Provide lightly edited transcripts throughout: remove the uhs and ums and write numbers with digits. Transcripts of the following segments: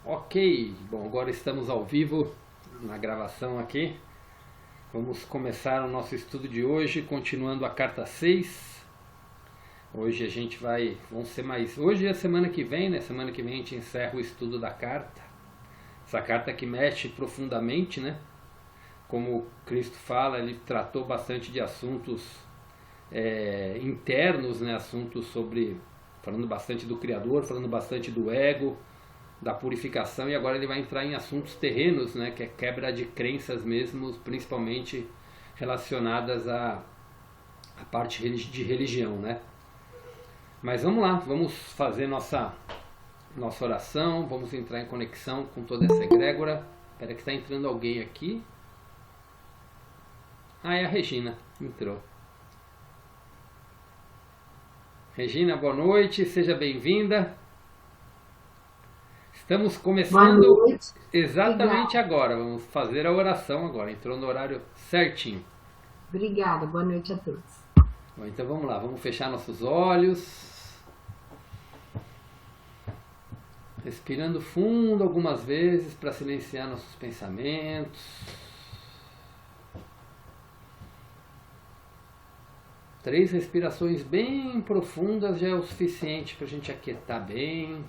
Ok, bom, agora estamos ao vivo na gravação aqui. Vamos começar o nosso estudo de hoje, continuando a carta 6. Hoje a gente vamos ser mais... Hoje é a semana que vem, né? Semana que vem a gente encerra o estudo da carta. Essa carta que mexe profundamente, né? Como Cristo fala, ele tratou bastante de assuntos internos, né? Assuntos sobre... Falando bastante do Criador, falando bastante do ego, da purificação, e agora ele vai entrar em assuntos terrenos, né, que é quebra de crenças mesmo, principalmente relacionadas à parte de religião, né? Mas vamos lá, vamos fazer nossa oração, vamos entrar em conexão com toda essa egrégora. Espera que está entrando alguém aqui. Ah, é a Regina, entrou. Regina, boa noite, seja bem-vinda. Estamos começando exatamente agora. Vamos fazer a oração agora. Entrou no horário certinho. Obrigada, boa noite a todos. Bom, então vamos lá, vamos fechar nossos olhos. Respirando fundo algumas vezes para silenciar nossos pensamentos. 3 respirações bem profundas já é o suficiente para a gente aquietar bem.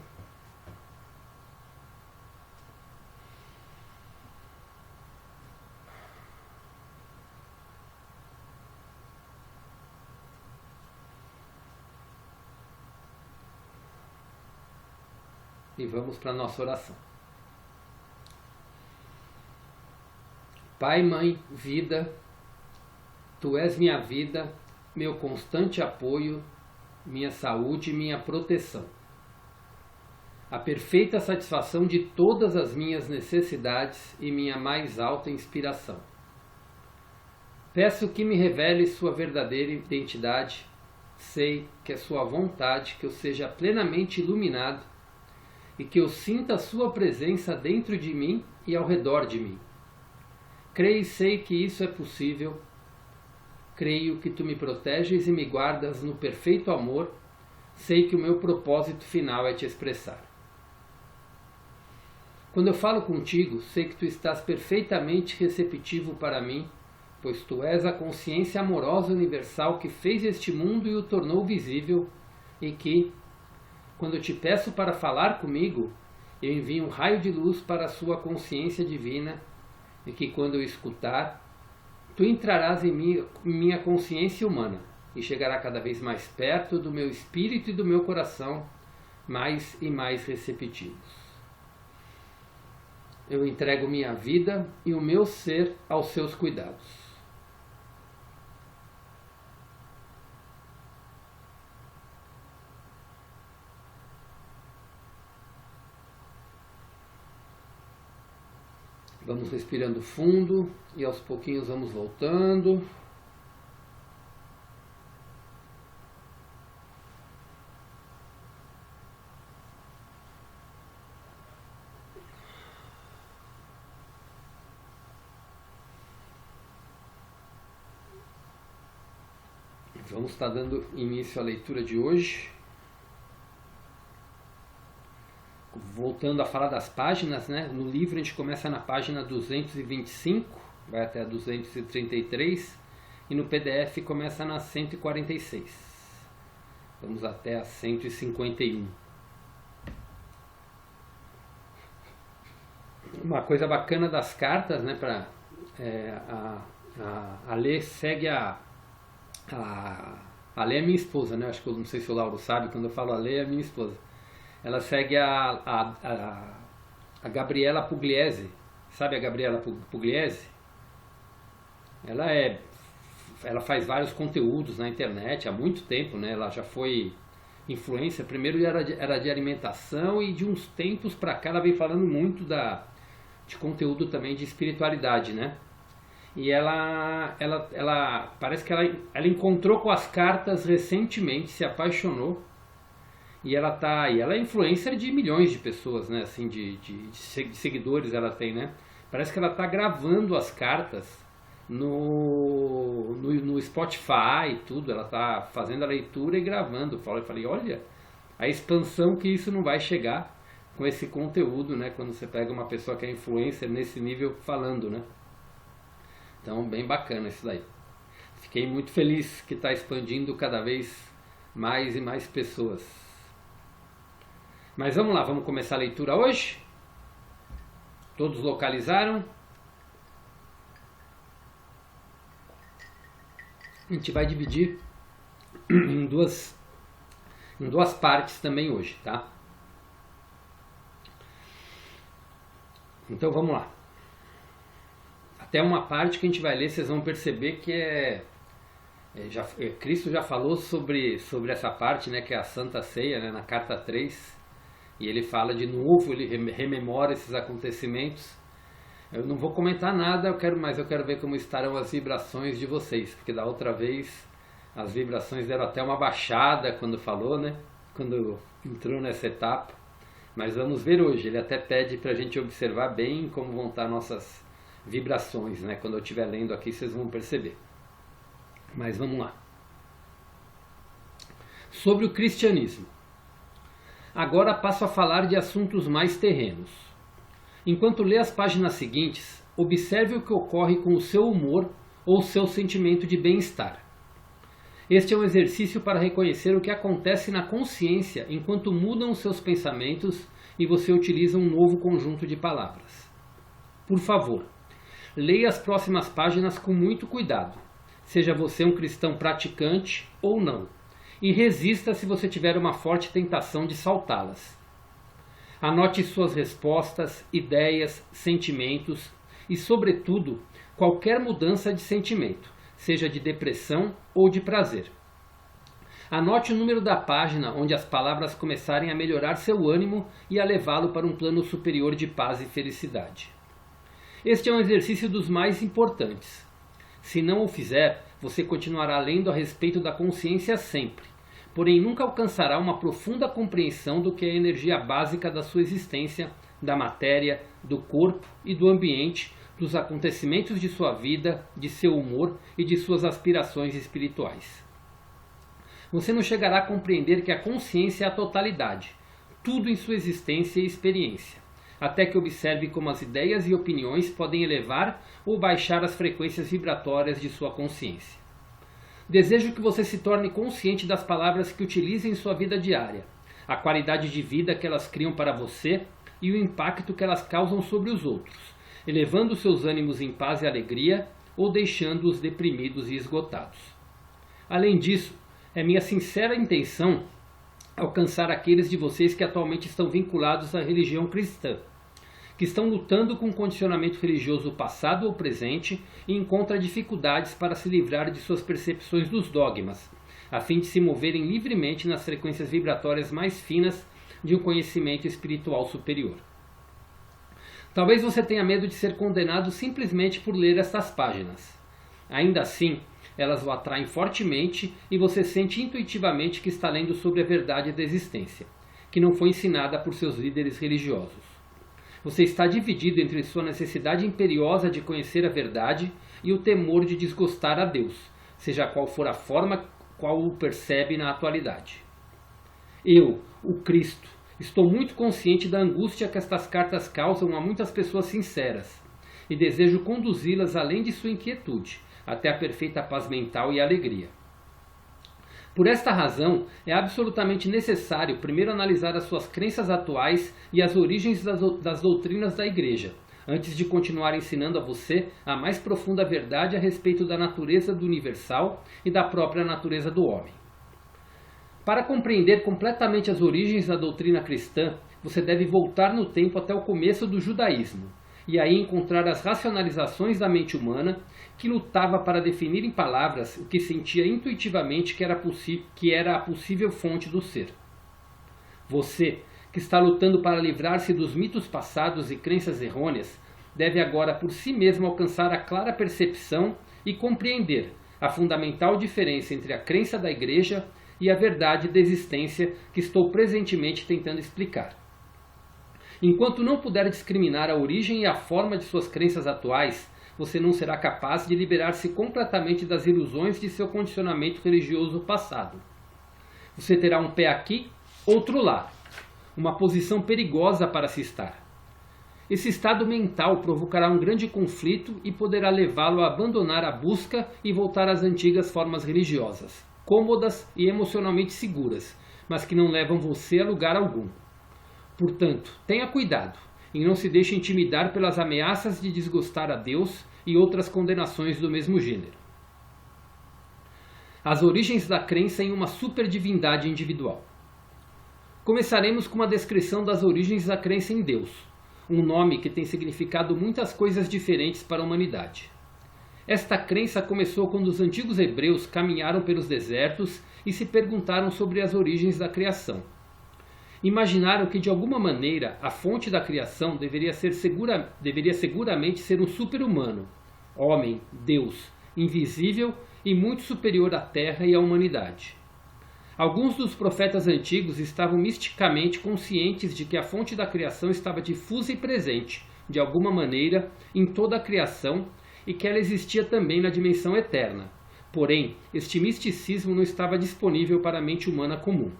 E vamos para a nossa oração. Pai, Mãe, Vida, Tu és minha vida, meu constante apoio, minha saúde e minha proteção. A perfeita satisfação de todas as minhas necessidades e minha mais alta inspiração. Peço que me revele sua verdadeira identidade. Sei que é sua vontade que eu seja plenamente iluminado e que eu sinta a sua presença dentro de mim e ao redor de mim. Creio e sei que isso é possível. Creio que tu me proteges e me guardas no perfeito amor. Sei que o meu propósito final é te expressar. Quando eu falo contigo, sei que tu estás perfeitamente receptivo para mim, pois tu és a consciência amorosa universal que fez este mundo e o tornou visível, e que, quando eu te peço para falar comigo, eu envio um raio de luz para a sua consciência divina, e que quando eu escutar, tu entrarás em minha consciência humana e chegará cada vez mais perto do meu espírito e do meu coração, mais e mais receptivos. Eu entrego minha vida e o meu ser aos seus cuidados. Vamos respirando fundo e aos pouquinhos vamos voltando. Vamos estar dando início à leitura de hoje. Voltando a falar das páginas, né? No livro a gente começa na página 225, vai até a 233, e no PDF começa na 146. Vamos até a 151. Uma coisa bacana das cartas, né? A Lê segue a Lê é minha esposa, né? Acho que eu não sei se o Lauro sabe, quando eu falo a Lê é minha esposa. Ela segue a Gabriela Pugliese. Sabe a Gabriela Pugliese? Ela faz vários conteúdos na internet há muito tempo, né? Ela já foi influência. Primeiro era de alimentação, e de uns tempos para cá ela vem falando muito de conteúdo também de espiritualidade, né? E ela parece que ela encontrou com as cartas recentemente, se apaixonou. E ela é influencer de milhões de pessoas, né? Assim, de seguidores ela tem, né? Parece que ela está gravando as cartas no Spotify e tudo. Ela está fazendo a leitura e gravando. Eu falei, olha, a expansão que isso não vai chegar com esse conteúdo, né? Quando você pega uma pessoa que é influencer nesse nível falando, né? Então, bem bacana isso daí. Fiquei muito feliz que está expandindo cada vez mais e mais pessoas. Mas vamos lá, vamos começar a leitura hoje? Todos localizaram? A gente vai dividir em duas partes também hoje, tá? Então vamos lá. Até uma parte que a gente vai ler, vocês vão perceber que Cristo já falou sobre essa parte, né, que é a Santa Ceia, né, na carta 3, e ele fala de novo, ele rememora esses acontecimentos. Eu não vou comentar nada, mas eu quero ver como estarão as vibrações de vocês, porque da outra vez as vibrações deram até uma baixada quando falou, né, quando entrou nessa etapa. Mas vamos ver hoje, ele até pede para a gente observar bem como vão estar nossas vibrações, né? Quando eu estiver lendo aqui vocês vão perceber. Mas vamos lá. Sobre o cristianismo. Agora passo a falar de assuntos mais terrenos. Enquanto lê as páginas seguintes, observe o que ocorre com o seu humor ou seu sentimento de bem-estar. Este é um exercício para reconhecer o que acontece na consciência enquanto mudam os seus pensamentos e você utiliza um novo conjunto de palavras. Por favor, leia as próximas páginas com muito cuidado, seja você um cristão praticante ou não, e resista se você tiver uma forte tentação de saltá-las. Anote suas respostas, ideias, sentimentos e, sobretudo, qualquer mudança de sentimento, seja de depressão ou de prazer. Anote o número da página onde as palavras começarem a melhorar seu ânimo e a levá-lo para um plano superior de paz e felicidade. Este é um exercício dos mais importantes. Se não o fizer, você continuará lendo a respeito da consciência sempre, porém nunca alcançará uma profunda compreensão do que é a energia básica da sua existência, da matéria, do corpo e do ambiente, dos acontecimentos de sua vida, de seu humor e de suas aspirações espirituais. Você não chegará a compreender que a consciência é a totalidade, tudo em sua existência e experiência, até que observe como as ideias e opiniões podem elevar ou baixar as frequências vibratórias de sua consciência. Desejo que você se torne consciente das palavras que utiliza em sua vida diária, a qualidade de vida que elas criam para você e o impacto que elas causam sobre os outros, elevando seus ânimos em paz e alegria ou deixando-os deprimidos e esgotados. Além disso, é minha sincera intenção alcançar aqueles de vocês que atualmente estão vinculados à religião cristã, que estão lutando com o condicionamento religioso passado ou presente e encontram dificuldades para se livrar de suas percepções dos dogmas, a fim de se moverem livremente nas frequências vibratórias mais finas de um conhecimento espiritual superior. Talvez você tenha medo de ser condenado simplesmente por ler estas páginas. Ainda assim, elas o atraem fortemente e você sente intuitivamente que está lendo sobre a verdade da existência, que não foi ensinada por seus líderes religiosos. Você está dividido entre sua necessidade imperiosa de conhecer a verdade e o temor de desgostar a Deus, seja qual for a forma qual o percebe na atualidade. Eu, o Cristo, estou muito consciente da angústia que estas cartas causam a muitas pessoas sinceras e desejo conduzi-las além de sua inquietude, até a perfeita paz mental e alegria. Por esta razão, é absolutamente necessário primeiro analisar as suas crenças atuais e as origens das doutrinas da Igreja, antes de continuar ensinando a você a mais profunda verdade a respeito da natureza do universal e da própria natureza do homem. Para compreender completamente as origens da doutrina cristã, você deve voltar no tempo até o começo do judaísmo, e aí encontrar as racionalizações da mente humana que lutava para definir em palavras o que sentia intuitivamente que era a possível fonte do ser. Você, que está lutando para livrar-se dos mitos passados e crenças errôneas, deve agora por si mesmo alcançar a clara percepção e compreender a fundamental diferença entre a crença da Igreja e a verdade da existência que estou presentemente tentando explicar. Enquanto não puder discriminar a origem e a forma de suas crenças atuais, você não será capaz de liberar-se completamente das ilusões de seu condicionamento religioso passado. Você terá um pé aqui, outro lá. uma posição perigosa para se estar. Esse estado mental provocará um grande conflito e poderá levá-lo a abandonar a busca e voltar às antigas formas religiosas, cômodas e emocionalmente seguras, mas que não levam você a lugar algum. Portanto, tenha cuidado e não se deixe intimidar pelas ameaças de desgostar a Deus e outras condenações do mesmo gênero. As origens da crença em uma superdivindade individual. Começaremos com uma descrição das origens da crença em Deus, um nome que tem significado muitas coisas diferentes para a humanidade. Esta crença começou quando os antigos hebreus caminharam pelos desertos e se perguntaram sobre as origens da criação. Imaginaram que de alguma maneira a fonte da criação deveria seguramente ser um super-humano, homem, Deus, invisível e muito superior à Terra e à humanidade. Alguns dos profetas antigos estavam misticamente conscientes de que a fonte da criação estava difusa e presente, de alguma maneira, em toda a criação e que ela existia também na dimensão eterna. Porém, este misticismo não estava disponível para a mente humana comum.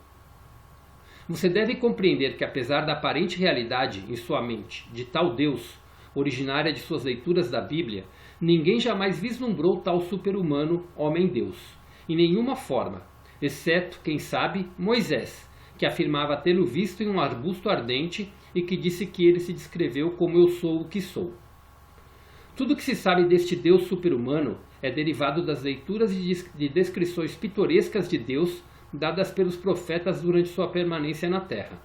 Você deve compreender que, apesar da aparente realidade em sua mente de tal Deus, originária de suas leituras da Bíblia, ninguém jamais vislumbrou tal super-humano, homem-Deus, em nenhuma forma, exceto, quem sabe, Moisés, que afirmava tê-lo visto em um arbusto ardente e que disse que ele se descreveu como eu sou o que sou. Tudo o que se sabe deste Deus super-humano é derivado das leituras e descrições pitorescas de Deus dadas pelos profetas durante sua permanência na Terra.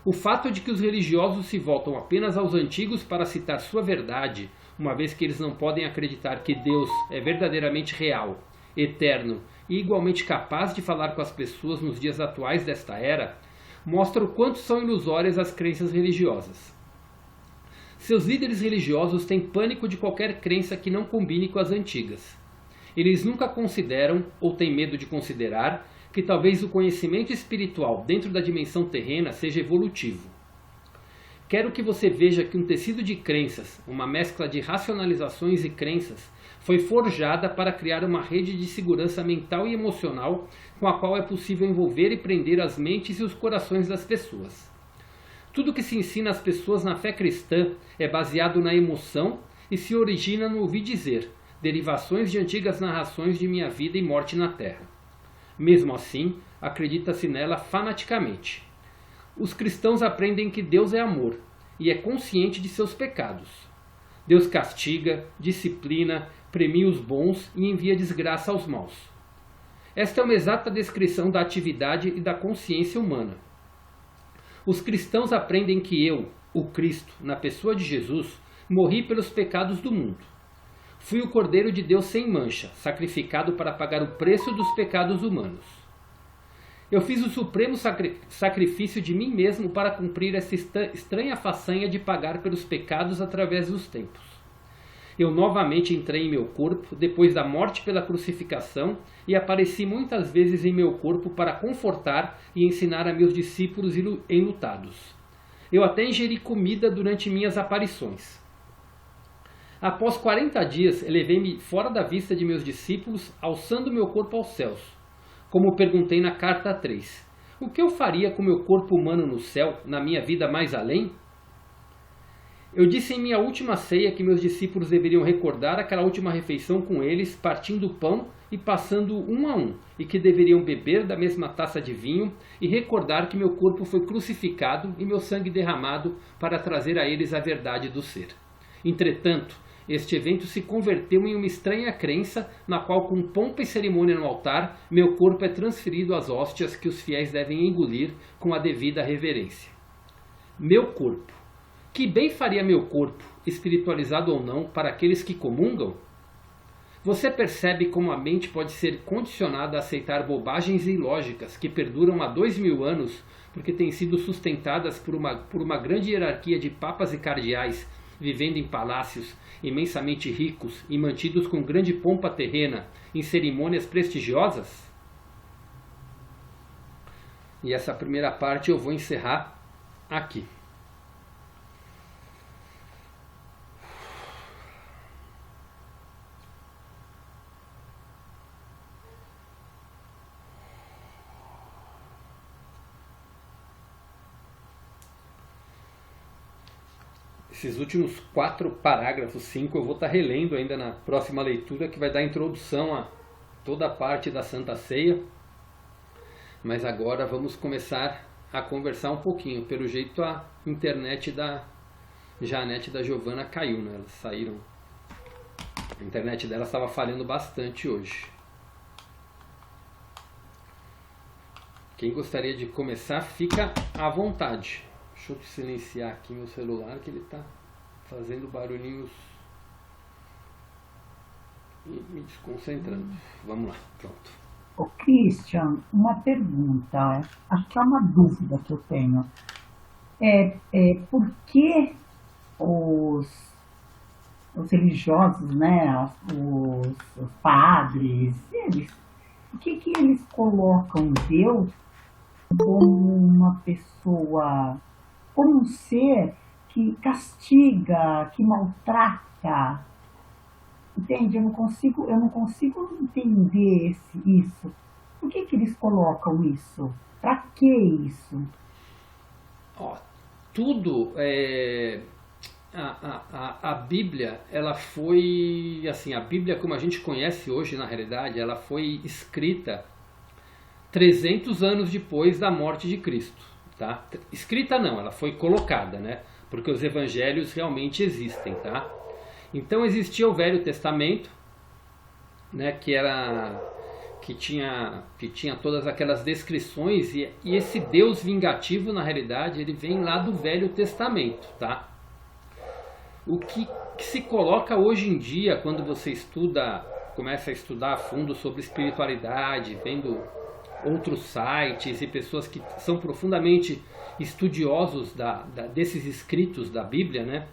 O fato de que os religiosos se voltam apenas aos antigos para citar sua verdade, uma vez que eles não podem acreditar que Deus é verdadeiramente real, eterno e igualmente capaz de falar com as pessoas nos dias atuais desta era, mostra o quanto são ilusórias as crenças religiosas. Seus líderes religiosos têm pânico de qualquer crença que não combine com as antigas. Eles nunca consideram, ou têm medo de considerar, que talvez o conhecimento espiritual dentro da dimensão terrena seja evolutivo. Quero que você veja que um tecido de crenças, uma mescla de racionalizações e crenças, foi forjada para criar uma rede de segurança mental e emocional com a qual é possível envolver e prender as mentes e os corações das pessoas. Tudo que se ensina às pessoas na fé cristã é baseado na emoção e se origina no ouvir dizer, derivações de antigas narrações de minha vida e morte na Terra. Mesmo assim, acredita-se nela fanaticamente. Os cristãos aprendem que Deus é amor e é consciente de seus pecados. Deus castiga, disciplina, premia os bons e envia desgraça aos maus. Esta é uma exata descrição da atividade e da consciência humana. Os cristãos aprendem que eu, o Cristo, na pessoa de Jesus, morri pelos pecados do mundo. Fui o Cordeiro de Deus sem mancha, sacrificado para pagar o preço dos pecados humanos. Eu fiz o supremo sacrifício de mim mesmo para cumprir essa estranha façanha de pagar pelos pecados através dos tempos. Eu novamente entrei em meu corpo depois da morte pela crucificação e apareci muitas vezes em meu corpo para confortar e ensinar a meus discípulos enlutados. Eu até ingeri comida durante minhas aparições. Após 40 dias, elevei-me fora da vista de meus discípulos, alçando meu corpo aos céus. Como perguntei na carta 3, o que eu faria com meu corpo humano no céu, na minha vida mais além? Eu disse em minha última ceia que meus discípulos deveriam recordar aquela última refeição com eles, partindo o pão e passando um a um, e que deveriam beber da mesma taça de vinho e recordar que meu corpo foi crucificado e meu sangue derramado para trazer a eles a verdade do ser. Entretanto, este evento se converteu em uma estranha crença na qual, com pompa e cerimônia no altar, meu corpo é transferido às hóstias que os fiéis devem engolir com a devida reverência. Meu corpo. Que bem faria meu corpo, espiritualizado ou não, para aqueles que comungam? Você percebe como a mente pode ser condicionada a aceitar bobagens ilógicas que perduram há 2000 anos porque têm sido sustentadas por uma grande hierarquia de papas e cardeais vivendo em palácios imensamente ricos e mantidos com grande pompa terrena em cerimônias prestigiosas? E essa primeira parte eu vou encerrar aqui. esses últimos 4 parágrafos, 5, eu vou estar relendo ainda na próxima leitura, que vai dar introdução a toda a parte da Santa Ceia. Mas agora vamos começar a conversar um pouquinho. Pelo jeito a internet da Janete e da Giovana caiu, né? Elas saíram. A internet dela estava falhando bastante hoje. Quem gostaria de começar, fica à vontade. Deixa eu silenciar aqui meu celular, que ele está fazendo barulhinhos e me desconcentrando. Vamos lá, pronto. Ô Christian, uma pergunta, acho que é uma dúvida que eu tenho. Por que os religiosos, né, os padres, por que eles colocam Deus como uma pessoa, como um ser que castiga, que maltrata? Entende? Eu não consigo entender isso. Por que eles colocam isso? Para que isso? Tudo a Bíblia, ela foi assim, a Bíblia como a gente conhece hoje, na realidade, ela foi escrita 300 anos depois da morte de Cristo, tá? Escrita não, ela foi colocada, né? Porque os evangelhos realmente existem, tá? Então existia o Velho Testamento, né, que tinha todas aquelas descrições, e esse Deus vingativo, na realidade, ele vem lá do Velho Testamento, tá? O que se coloca hoje em dia, quando você começa a estudar a fundo sobre espiritualidade, vendo outros sites e pessoas que são profundamente estudiosos desses escritos da Bíblia, né?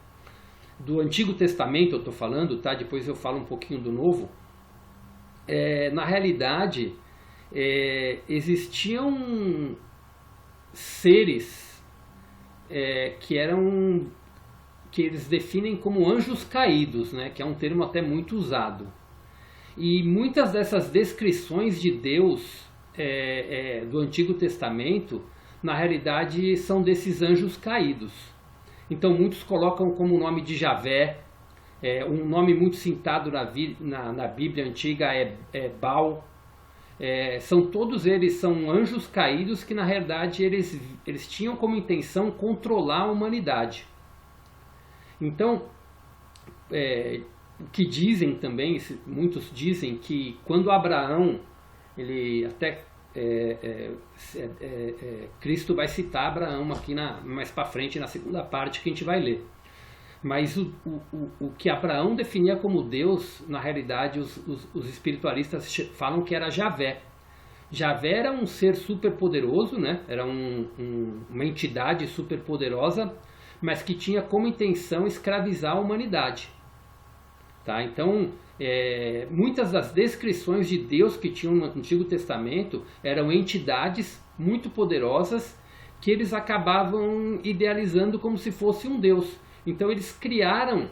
Do Antigo Testamento eu estou falando, tá? Depois eu falo um pouquinho do Novo. Na realidade, existiam seres que eles definem como anjos caídos, né? Que é um termo até muito usado. E muitas dessas descrições de Deus do Antigo Testamento, na realidade, são desses anjos caídos. Então muitos colocam como nome de Javé, um nome muito citado na Bíblia Antiga é Baal. Todos eles são anjos caídos que na realidade eles tinham como intenção controlar a humanidade. Então, o que dizem também, muitos dizem que quando Abraão, ele até Cristo vai citar Abraão aqui mais para frente na segunda parte que a gente vai ler. Mas o que Abraão definia como Deus, na realidade os espiritualistas falam que era Javé. Javé era um ser super poderoso, né? Era uma entidade super poderosa, mas que tinha como intenção escravizar a humanidade. Tá? Então, muitas das descrições de Deus que tinham no Antigo Testamento eram entidades muito poderosas que eles acabavam idealizando como se fosse um Deus. Então eles criaram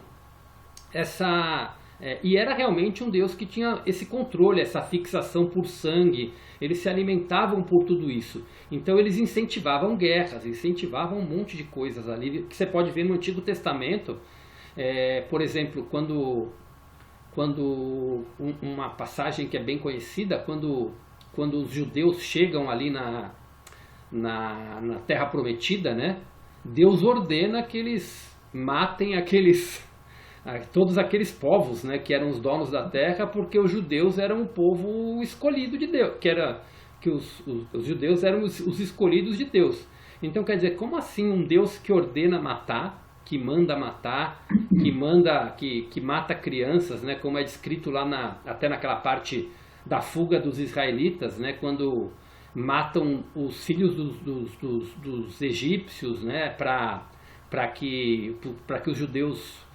e era realmente um Deus que tinha esse controle, essa fixação por sangue. Eles se alimentavam por tudo isso. Então eles incentivavam guerras, incentivavam um monte de coisas ali que você pode ver no Antigo Testamento. Por exemplo, quando uma passagem que é bem conhecida, quando os judeus chegam ali na Terra Prometida, né? Deus ordena que eles matem todos aqueles povos, né, que eram os donos da terra, porque os judeus eram o povo escolhido de Deus, que os judeus eram os escolhidos de Deus. Então quer dizer, como assim um Deus que ordena matar, que manda matar, que mata crianças, né, como é descrito lá até naquela parte da fuga dos israelitas, né, quando matam os filhos dos egípcios, né, para que os judeus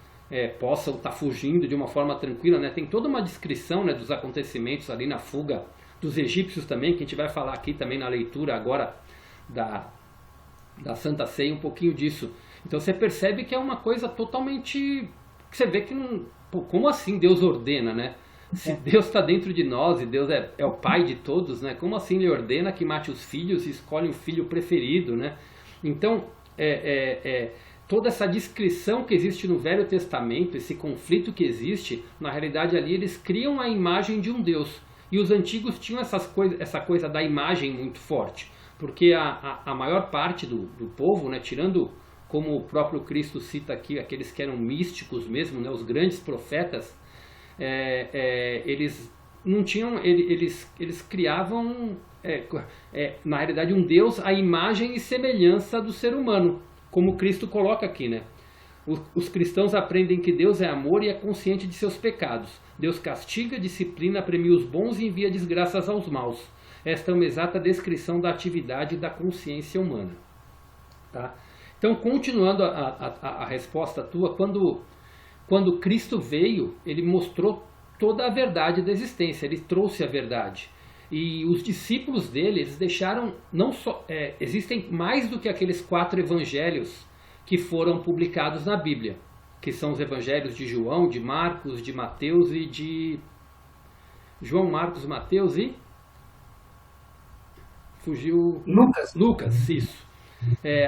possam estar fugindo de uma forma tranquila, né? Tem toda uma descrição, né, dos acontecimentos ali na fuga dos egípcios também, que a gente vai falar aqui também na leitura agora da Santa Ceia, um pouquinho disso. Então você percebe que é uma coisa totalmente... que você vê que não... Pô, como assim Deus ordena, né? Se Deus está dentro de nós e Deus é o pai de todos, né? Como assim ele ordena que mate os filhos e escolhe o filho preferido, né? Então, toda essa descrição que existe no Velho Testamento, esse conflito que existe, na realidade ali eles criam a imagem de um Deus. E os antigos tinham essa coisa da imagem muito forte, porque a maior parte do povo, né, tirando, como o próprio Cristo cita aqui, aqueles que eram místicos mesmo, né, os grandes profetas, eles não tinham, eles criavam, na realidade, um Deus à imagem e semelhança do ser humano, como Cristo coloca aqui, né? Os cristãos aprendem que Deus é amor e é consciente de seus pecados. Deus castiga, disciplina, premia os bons e envia desgraças aos maus. Esta é uma exata descrição da atividade da consciência humana. Tá? Então, continuando a resposta tua, quando Cristo veio, ele mostrou toda a verdade da existência, ele trouxe a verdade. E os discípulos dele, eles deixaram, não só, existem mais do que aqueles 4 evangelhos que foram publicados na Bíblia, que são os evangelhos de João, de Marcos, de Mateus e de... João, Marcos, Mateus e... Fugiu... Lucas, isso.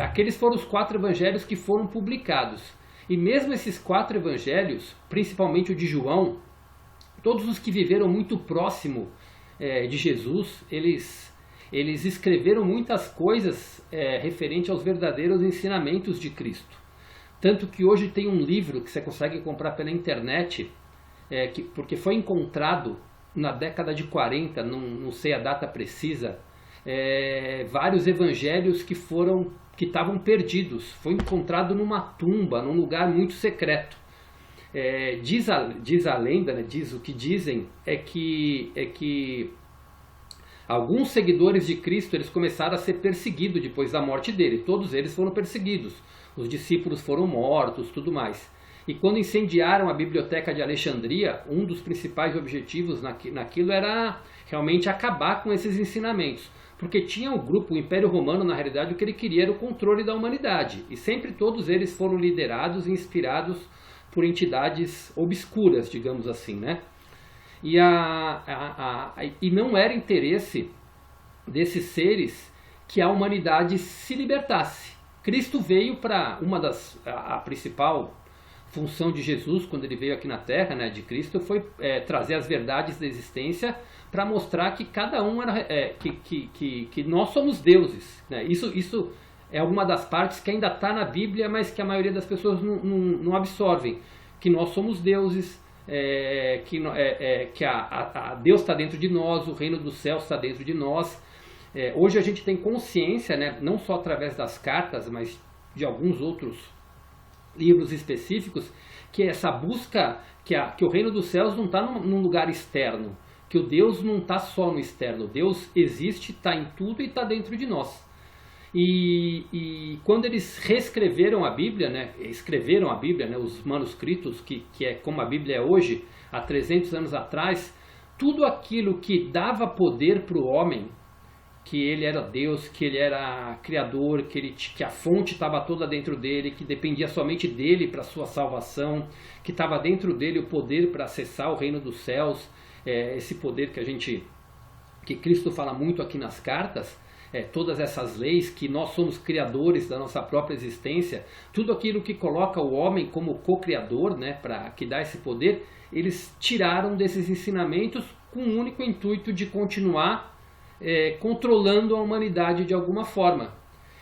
Aqueles foram os 4 evangelhos que foram publicados. E mesmo esses 4 evangelhos, principalmente o de João, todos os que viveram muito próximo de Jesus, eles escreveram muitas coisas referente aos verdadeiros ensinamentos de Cristo. Tanto que hoje tem um livro que você consegue comprar pela internet, porque foi encontrado na década de 40, não sei a data precisa, vários evangelhos que estavam perdidos. Foi encontrado numa tumba, num lugar muito secreto. Diz a lenda, né, diz o que dizem, é que alguns seguidores de Cristo, eles começaram a ser perseguidos depois da morte dele. Todos eles foram perseguidos. Os discípulos foram mortos, tudo mais. E quando incendiaram a biblioteca de Alexandria, um dos principais objetivos naquilo era realmente acabar com esses ensinamentos. Porque tinha o grupo, o Império Romano, na realidade, o que ele queria era o controle da humanidade. E sempre todos eles foram liderados e inspirados por entidades obscuras, digamos assim, né? E não era interesse desses seres que a humanidade se libertasse. Cristo veio para a principal função de Jesus, quando ele veio aqui na Terra, né, de Cristo, foi trazer as verdades da existência para mostrar que cada um era, que nós somos deuses, né? Isso é uma das partes que ainda está na Bíblia, mas que a maioria das pessoas não absorvem, que nós somos deuses, que Deus está dentro de nós, o reino dos céus está dentro de nós. Hoje a gente tem consciência, né, não só através das cartas, mas de alguns outros livros específicos, que essa busca, que o reino dos céus não está num lugar externo, que o Deus não está só no externo, Deus existe, está em tudo e está dentro de nós. E quando eles reescreveram a Bíblia, né, escreveram a Bíblia, né, os manuscritos, que é como a Bíblia é hoje, há 300 anos atrás, tudo aquilo que dava poder para o homem, que ele era Deus, que ele era Criador, que a fonte estava toda dentro dele, que dependia somente dele para a sua salvação, que estava dentro dele o poder para acessar o reino dos céus, esse poder que Cristo fala muito aqui nas cartas, todas essas leis, que nós somos criadores da nossa própria existência, tudo aquilo que coloca o homem como co-criador, né, que dá esse poder, eles tiraram desses ensinamentos com o único intuito de continuar controlando a humanidade de alguma forma.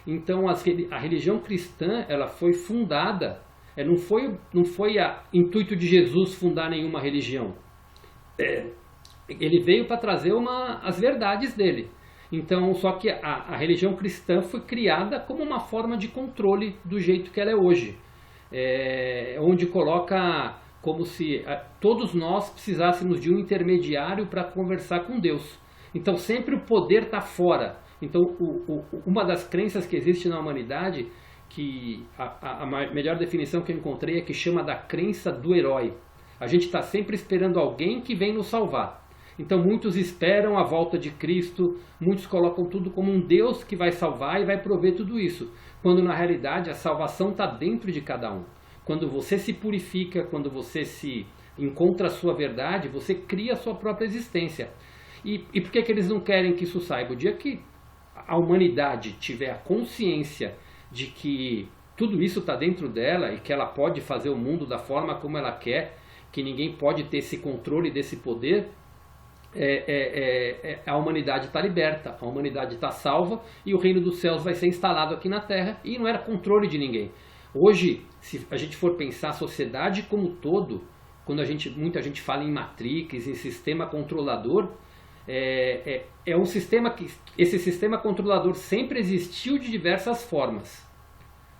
Então a religião cristã, ela foi fundada, não foi a intuito de Jesus fundar nenhuma religião. Ele veio para trazer as verdades dele. Então, só que a religião cristã foi criada como uma forma de controle do jeito que ela é hoje, onde coloca como se todos nós precisássemos de um intermediário para conversar com Deus. Então sempre o poder está fora. Então uma das crenças que existe na humanidade, que a melhor definição que eu encontrei é que chama da crença do herói. A gente está sempre esperando alguém que vem nos salvar. Então muitos esperam a volta de Cristo, muitos colocam tudo como um Deus que vai salvar e vai prover tudo isso, quando na realidade a salvação está dentro de cada um. Quando você se purifica, quando você se encontra a sua verdade, você cria a sua própria existência. E por que eles não querem que isso saiba? O dia que a humanidade tiver a consciência de que tudo isso está dentro dela e que ela pode fazer o mundo da forma como ela quer, que ninguém pode ter esse controle desse poder, a humanidade está liberta, a humanidade está salva e o reino dos céus vai ser instalado aqui na Terra e não era controle de ninguém. Hoje, se a gente for pensar a sociedade como um todo, quando muita gente fala em Matrix, em sistema controlador, é um sistema que esse sistema controlador sempre existiu de diversas formas,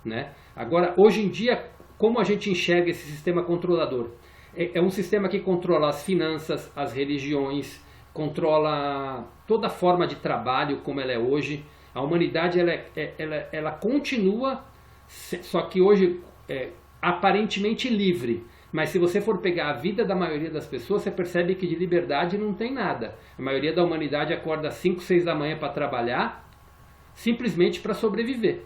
né? Agora, hoje em dia, como a gente enxerga esse sistema controlador? É um sistema que controla as finanças, as religiões, controla toda a forma de trabalho como ela é hoje. A humanidade ela continua, só que hoje aparentemente livre. Mas se você for pegar a vida da maioria das pessoas, você percebe que de liberdade não tem nada. A maioria da humanidade acorda às 5, 6 da manhã para trabalhar, simplesmente para sobreviver.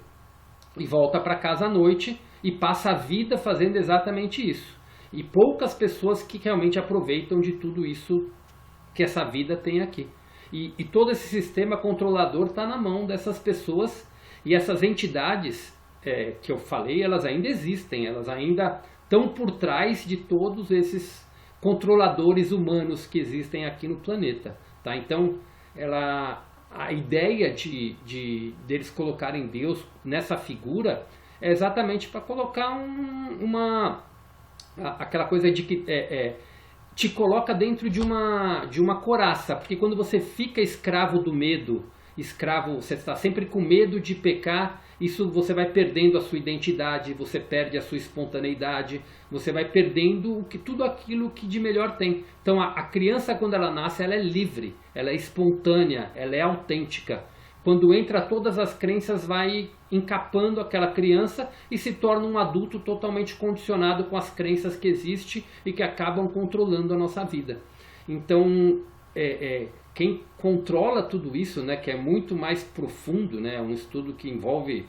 E volta para casa à noite e passa a vida fazendo exatamente isso. E poucas pessoas que realmente aproveitam de tudo isso que essa vida tem aqui. E todo esse sistema controlador está na mão dessas pessoas. E essas entidades que eu falei, elas ainda existem. Elas ainda estão por trás de todos esses controladores humanos que existem aqui no planeta. Tá? Então, a ideia deles colocarem Deus nessa figura é exatamente para colocar aquela coisa de que te coloca dentro de uma coraça, porque quando você fica escravo do medo, você está sempre com medo de pecar, isso você vai perdendo a sua identidade, você perde a sua espontaneidade, você vai perdendo tudo aquilo que de melhor tem. Então a criança, quando ela nasce, ela é livre, ela é espontânea, ela é autêntica. Quando entra todas as crenças, vai encapando aquela criança e se torna um adulto totalmente condicionado com as crenças que existem e que acabam controlando a nossa vida. Então, quem controla tudo isso, né, que é muito mais profundo, né, um estudo que envolve...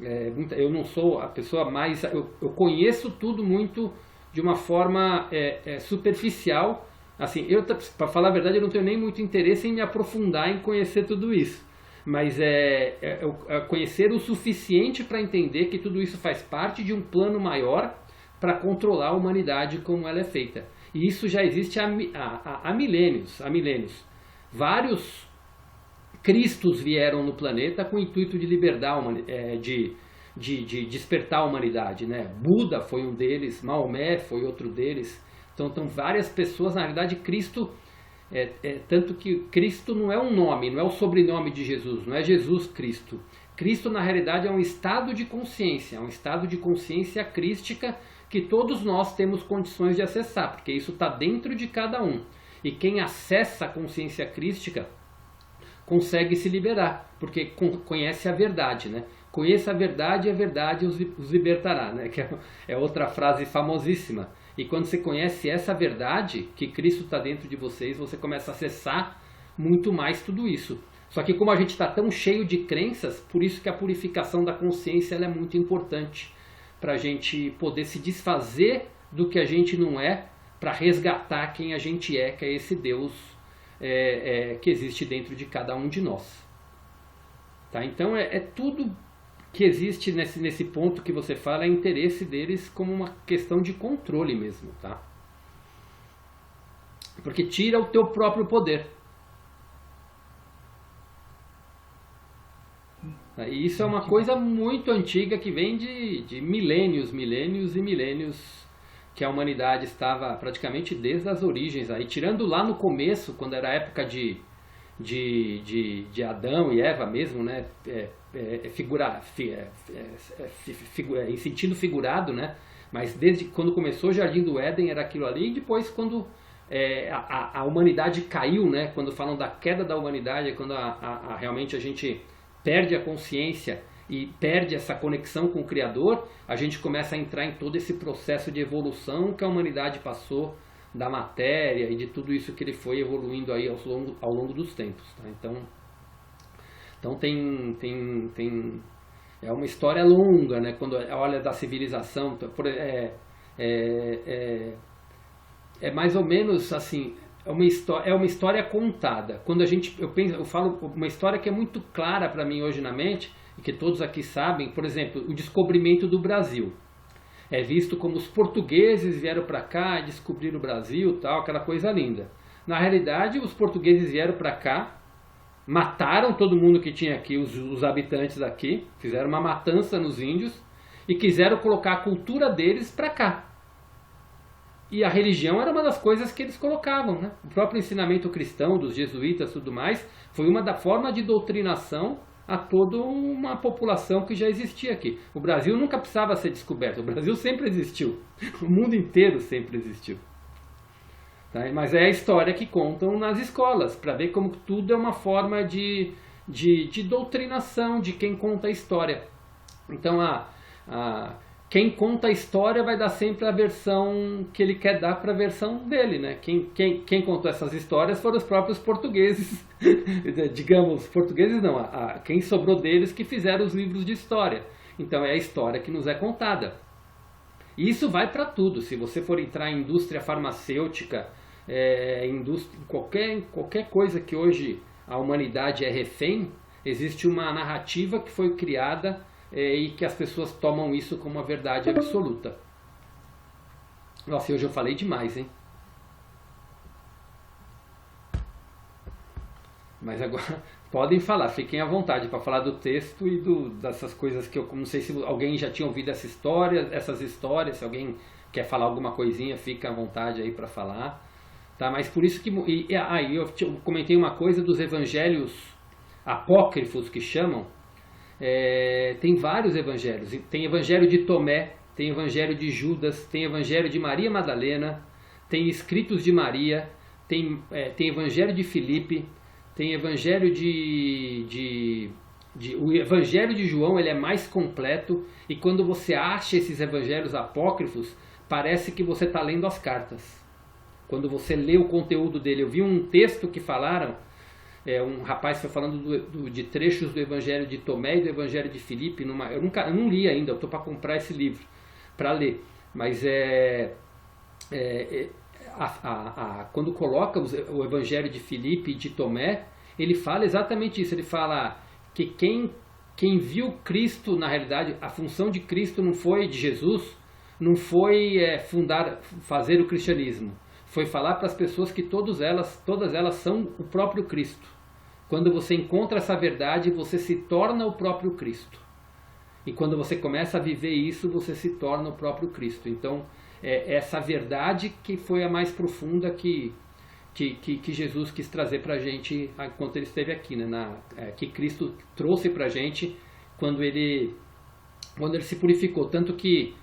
eu não sou a pessoa mais... Eu conheço tudo muito de uma forma superficial. Assim, para falar a verdade, eu não tenho nem muito interesse em me aprofundar em conhecer tudo isso. Mas conhecer o suficiente para entender que tudo isso faz parte de um plano maior para controlar a humanidade como ela é feita. E isso já existe há milênios. Vários Cristos vieram no planeta com o intuito de libertar de despertar a humanidade, né? Buda foi um deles, Maomé foi outro deles. Então várias pessoas, na realidade, Cristo... tanto que Cristo não é um nome, não é o sobrenome de Jesus, não é Jesus Cristo. Cristo, na realidade, é um estado de consciência, crística que todos nós temos condições de acessar, porque isso está dentro de cada um. E quem acessa a consciência crística consegue se liberar, porque conhece a verdade, né? Conheça a verdade e a verdade os libertará, né? Que é outra frase famosíssima. E quando você conhece essa verdade, que Cristo está dentro de vocês, você começa a acessar muito mais tudo isso. Só que como a gente está tão cheio de crenças, por isso que a purificação da consciência ela é muito importante. Para a gente poder se desfazer do que a gente não é, para resgatar quem a gente é, que é esse Deus que existe dentro de cada um de nós. Tá? Então tudo... que existe nesse ponto que você fala, é interesse deles como uma questão de controle mesmo, tá? Porque tira o teu próprio poder. E isso é uma coisa muito antiga que vem de milênios e milênios, que a humanidade estava praticamente desde as origens. Aí, tirando lá no começo, quando era a época de Adão e Eva mesmo, né? Em sentido figurado, né? Mas desde quando começou o Jardim do Éden era aquilo ali, e depois quando a humanidade caiu, né? Quando falam da queda da humanidade, é quando realmente a gente perde a consciência e perde essa conexão com o Criador, a gente começa a entrar em todo esse processo de evolução que a humanidade passou, da matéria e de tudo isso que ele foi evoluindo aí ao longo dos tempos, tá? Então é uma história longa, né? Quando olha da civilização, mais ou menos assim, é uma história contada. Quando eu falo uma história que é muito clara para mim hoje na mente, e que todos aqui sabem, por exemplo, o descobrimento do Brasil. É visto como os portugueses vieram para cá e descobriram o Brasil, tal, aquela coisa linda. Na realidade, os portugueses vieram para cá, mataram todo mundo que tinha aqui, os habitantes aqui, fizeram uma matança nos índios e quiseram colocar a cultura deles para cá. E a religião era uma das coisas que eles colocavam, né? O próprio ensinamento cristão dos jesuítas e tudo mais foi uma da forma de doutrinação a toda uma população que já existia aqui. O Brasil nunca precisava ser descoberto, o Brasil sempre existiu, o mundo inteiro sempre existiu. Tá? Mas é a história que contam nas escolas, para ver como tudo é uma forma de doutrinação de quem conta a história. Então, quem conta a história vai dar sempre a versão que ele quer dar para a versão dele, né? Quem contou essas histórias foram os próprios portugueses, digamos, portugueses não, quem sobrou deles que fizeram os livros de história. Então é a história que nos é contada. E isso vai para tudo. Se você for entrar em indústria farmacêutica, qualquer coisa que hoje a humanidade é refém, existe uma narrativa que foi criada e que as pessoas tomam isso como uma verdade absoluta. Nossa, hoje eu falei demais, hein? Mas agora podem falar, fiquem à vontade para falar do texto e dessas coisas que eu não sei se alguém já tinha ouvido essas histórias, se alguém quer falar alguma coisinha, fica à vontade aí para falar. Tá? Mas por isso que... eu comentei uma coisa dos evangelhos apócrifos que chamam. Tem vários evangelhos. Tem evangelho de Tomé, tem evangelho de Judas, tem evangelho de Maria Madalena, tem escritos de Maria, tem evangelho de Filipe, tem evangelho o evangelho de João, ele é mais completo, e quando você acha esses evangelhos apócrifos, parece que você está lendo as cartas. Quando você lê o conteúdo dele, eu vi um texto que falaram, um rapaz foi falando de trechos do Evangelho de Tomé e do Evangelho de Filipe. Eu não li ainda, eu estou para comprar esse livro para ler. Mas quando coloca o Evangelho de Filipe e de Tomé, ele fala exatamente isso. Ele fala que quem viu Cristo, na realidade, a função de Cristo não foi de Jesus, não foi fazer o cristianismo. Foi falar para as pessoas que todas elas são o próprio Cristo. Quando você encontra essa verdade, você se torna o próprio Cristo. E quando você começa a viver isso, você se torna o próprio Cristo. Então, essa verdade que foi a mais profunda que Jesus quis trazer para a gente enquanto ele esteve aqui, né? Que Cristo trouxe para a gente quando ele se purificou. Tanto que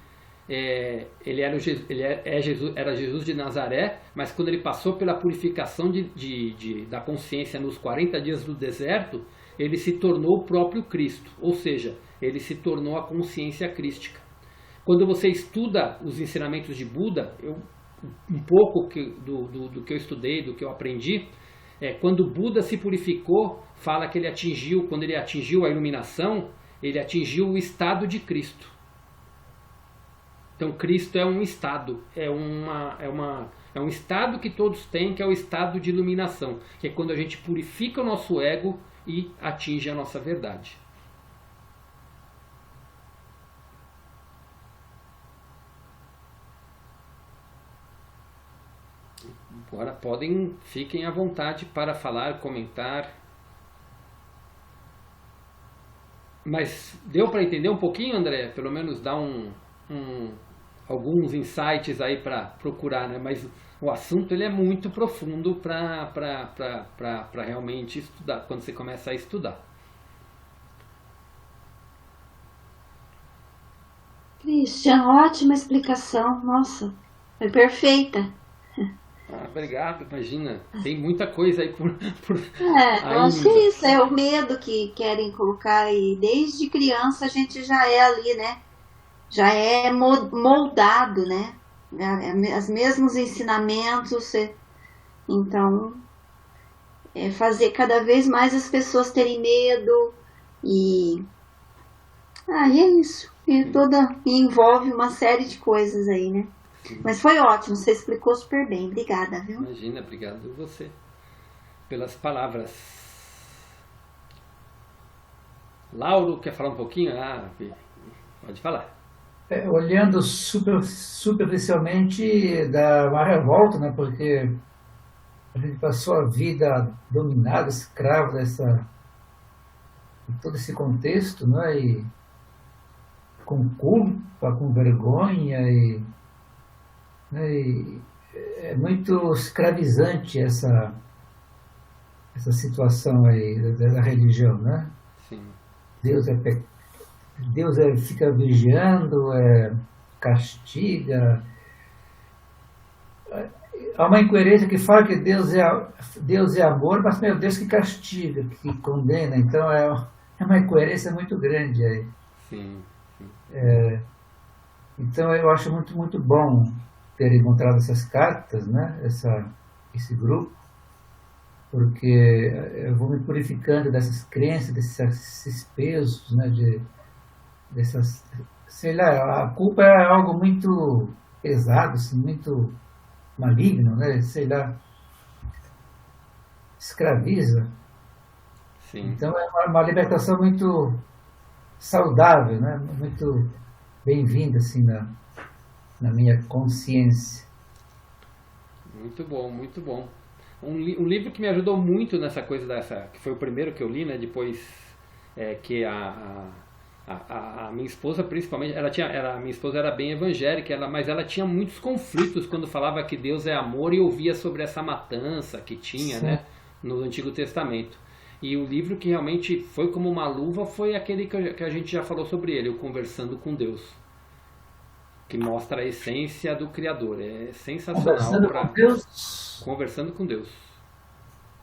ele era Jesus de Nazaré, mas quando ele passou pela purificação da consciência nos 40 dias do deserto, ele se tornou o próprio Cristo, ou seja, ele se tornou a consciência crística. Quando você estuda os ensinamentos de Buda, um pouco do que eu estudei, do que eu aprendi, quando Buda se purificou, fala que quando ele atingiu a iluminação, ele atingiu o estado de Cristo. Então Cristo é um estado, é um estado que todos têm, que é o estado de iluminação, que é quando a gente purifica o nosso ego e atinge a nossa verdade. Agora fiquem à vontade para falar, comentar. Mas deu para entender um pouquinho, André? Pelo menos dar alguns insights aí para procurar, né? Mas o assunto ele é muito profundo para realmente estudar, quando você começa a estudar. Christian, ótima explicação, nossa, foi perfeita. Obrigado, imagina, tem muita coisa aí por eu acho que é isso, é o medo que querem colocar aí. Desde criança a gente já é ali, né? Já é moldado, né? Os mesmos ensinamentos. Então, fazer cada vez mais as pessoas terem medo e é isso. E envolve uma série de coisas aí, né? Mas foi ótimo, você explicou super bem. Obrigada, viu? Imagina, obrigado você pelas palavras. Lauro, quer falar um pouquinho? Pode falar. Olhando superficialmente, dá uma revolta, né? Porque a gente passou a vida dominado, escravo de todo esse contexto, né? E com culpa, com vergonha, né? E é muito escravizante essa situação aí da religião, né? Sim. Deus fica vigiando, castiga. Há uma incoerência que fala que Deus é amor, mas, meu Deus, que castiga, que condena. Então, é uma incoerência muito grande aí. Sim. Então, eu acho muito, muito bom ter encontrado essas cartas, né? Esse grupo, porque eu vou me purificando dessas crenças, desses pesos, né? Sei lá, a culpa é algo muito pesado, assim, muito maligno, né? Sei lá, escraviza. Sim. Então é uma libertação muito saudável, né? Muito bem-vinda, assim, na minha consciência. Muito bom, muito bom. Um livro que me ajudou muito nessa coisa que foi o primeiro que eu li, né? Depois que a minha esposa, principalmente, a minha esposa era bem evangélica, mas ela tinha muitos conflitos quando falava que Deus é amor e ouvia sobre essa matança que tinha, né, no Antigo Testamento. E o livro que realmente foi como uma luva foi aquele que a gente já falou sobre ele, o Conversando com Deus, que mostra a essência do Criador. É sensacional. Conversando com Deus.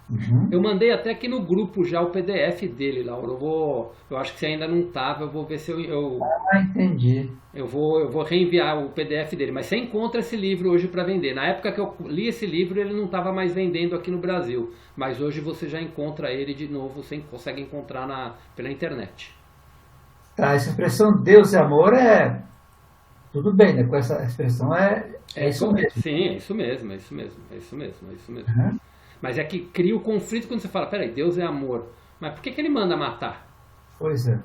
Uhum. Eu mandei até aqui no grupo já o PDF dele, Lauro. Eu acho que você ainda não estava, eu vou ver se eu entendi. Eu vou reenviar o PDF dele, mas você encontra esse livro hoje para vender. Na época que eu li esse livro, ele não estava mais vendendo aqui no Brasil, mas hoje você já encontra ele de novo, você consegue encontrar pela internet. Tá, essa expressão Deus é amor tudo bem, né? Com essa expressão é isso mesmo. Sim, é isso mesmo. Uhum. Mas é que cria o conflito quando você fala, peraí, Deus é amor, mas por que ele manda matar? Pois é.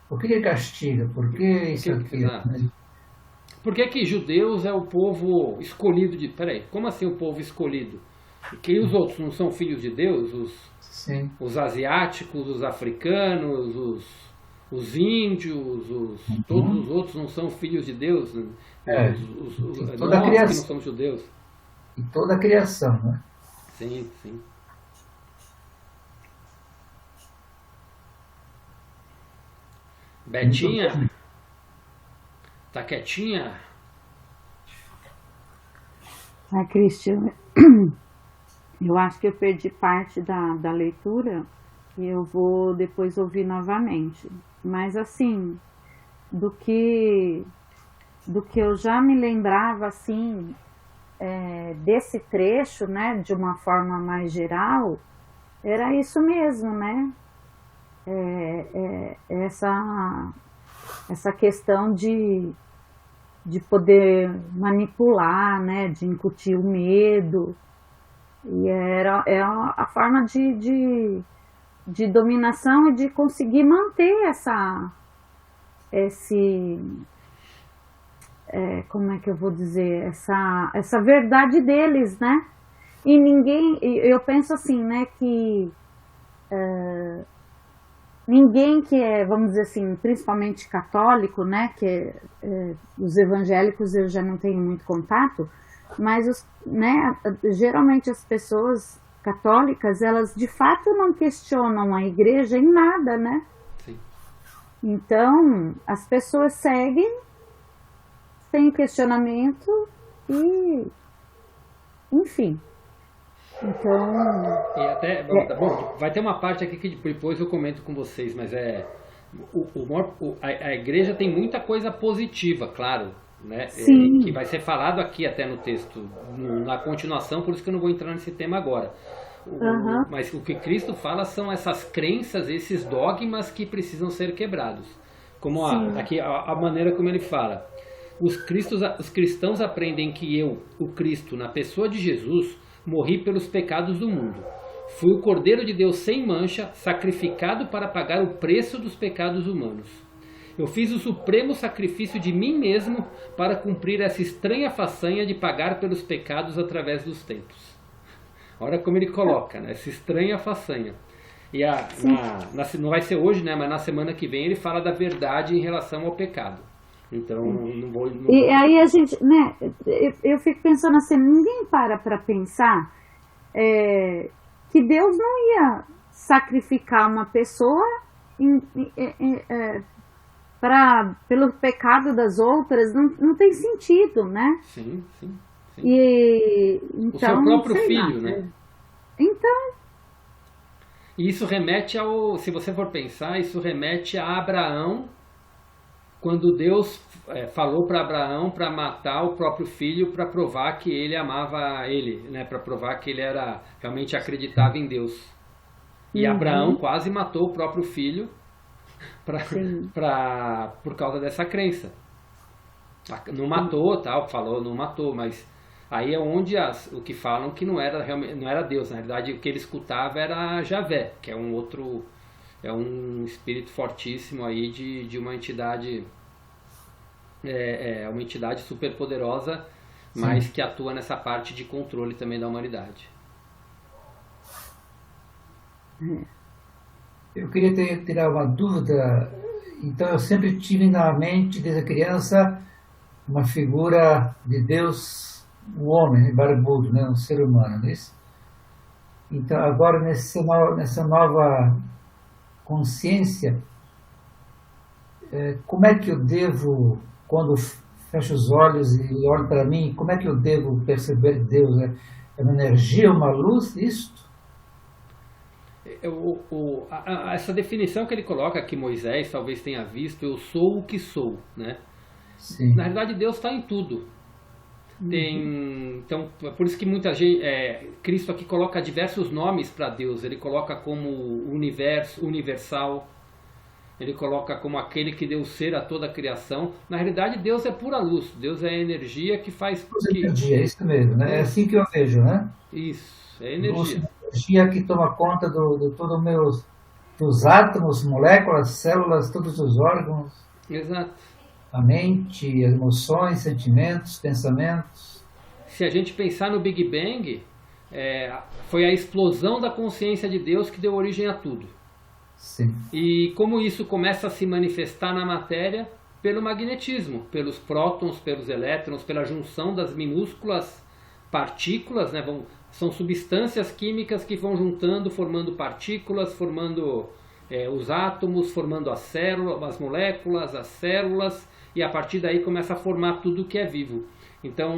Por que ele castiga? Por que isso aqui? Né? Por que judeus é o povo escolhido de... Peraí, como assim o povo escolhido? Que os outros não são filhos de Deus? Sim. Os asiáticos, os africanos, os índios, todos os outros não são filhos de Deus? Toda a criação. Que não somos judeus. E toda a criação, né? Sim. Betinha? Tá quietinha? Cristian, eu acho que eu perdi parte da leitura e eu vou depois ouvir novamente. Mas assim, do que eu já me lembrava, assim, desse trecho, né, de uma forma mais geral, era isso mesmo, né? Essa questão de poder manipular, né, de incutir o medo, e é a forma de dominação e de conseguir manter como é que eu vou dizer, essa verdade deles, né? E eu penso assim, né, que ninguém que vamos dizer assim, principalmente católico, né, que os evangélicos eu já não tenho muito contato, mas geralmente as pessoas católicas, elas de fato não questionam a igreja em nada, né? Sim. Então, as pessoas seguem sem questionamento e, enfim. Então... E até, bom, vai ter uma parte aqui que depois eu comento com vocês, mas a igreja tem muita coisa positiva, claro, né? Sim. Que vai ser falado aqui até no texto, na continuação, por isso que eu não vou entrar nesse tema agora. Mas o que Cristo fala são essas crenças, esses dogmas que precisam ser quebrados. Como aqui a maneira como ele fala. Os cristãos aprendem que eu, o Cristo, na pessoa de Jesus, morri pelos pecados do mundo. Fui o Cordeiro de Deus sem mancha, sacrificado para pagar o preço dos pecados humanos. Eu fiz o supremo sacrifício de mim mesmo para cumprir essa estranha façanha de pagar pelos pecados através dos tempos. Olha como ele coloca, né? Essa estranha façanha. E não vai ser hoje, né? Mas na semana que vem ele fala da verdade em relação ao pecado. Então, não vou... E aí a gente, né? Eu fico pensando assim, ninguém para pensar que Deus não ia sacrificar uma pessoa pelo pecado das outras, não tem sentido, né? Sim. E, então, o seu próprio filho, né? Então... E isso remete se você for pensar, isso remete a Abraão, quando Deus falou para Abraão para matar o próprio filho para provar que ele amava ele, né? Para provar que ele realmente acreditava em Deus. E Abraão quase matou o próprio filho por causa dessa crença. Não matou, falou, não matou, mas aí é onde o que falam que não era Deus. Na verdade, o que ele escutava era Javé, que é um espírito fortíssimo aí de uma entidade, uma entidade super poderosa, mas que atua nessa parte de controle também da humanidade. Eu queria tirar uma dúvida. Então, eu sempre tive na mente, desde criança, uma figura de Deus, um homem barbudo, né? Um ser humano, não é isso? Então, agora, nessa nova consciência, como é que eu devo, quando fecho os olhos e olho para mim, como é que eu devo perceber Deus? É uma energia, uma luz, isso? Essa definição que ele coloca, que Moisés talvez tenha visto, eu sou o que sou, né? Sim. Na verdade, Deus está em tudo. Então, por isso que muita gente, Cristo aqui coloca diversos nomes para Deus. Ele coloca como universal, ele coloca como aquele que deu ser a toda a criação. Na realidade, Deus é pura luz, Deus é energia que faz... Energia, é isso mesmo, né? É assim que eu vejo, né? Isso, é energia. Energia que toma conta dos átomos, moléculas, células, todos os órgãos. Exato. A mente, as emoções, sentimentos, pensamentos. Se a gente pensar no Big Bang, foi a explosão da consciência de Deus que deu origem a tudo. Sim. E como isso começa a se manifestar na matéria? Pelo magnetismo, pelos prótons, pelos elétrons, pela junção das minúsculas partículas, né? São substâncias químicas que vão juntando, formando partículas, formando os átomos, formando as células, as moléculas, as células, e a partir daí começa a formar tudo que é vivo. Então,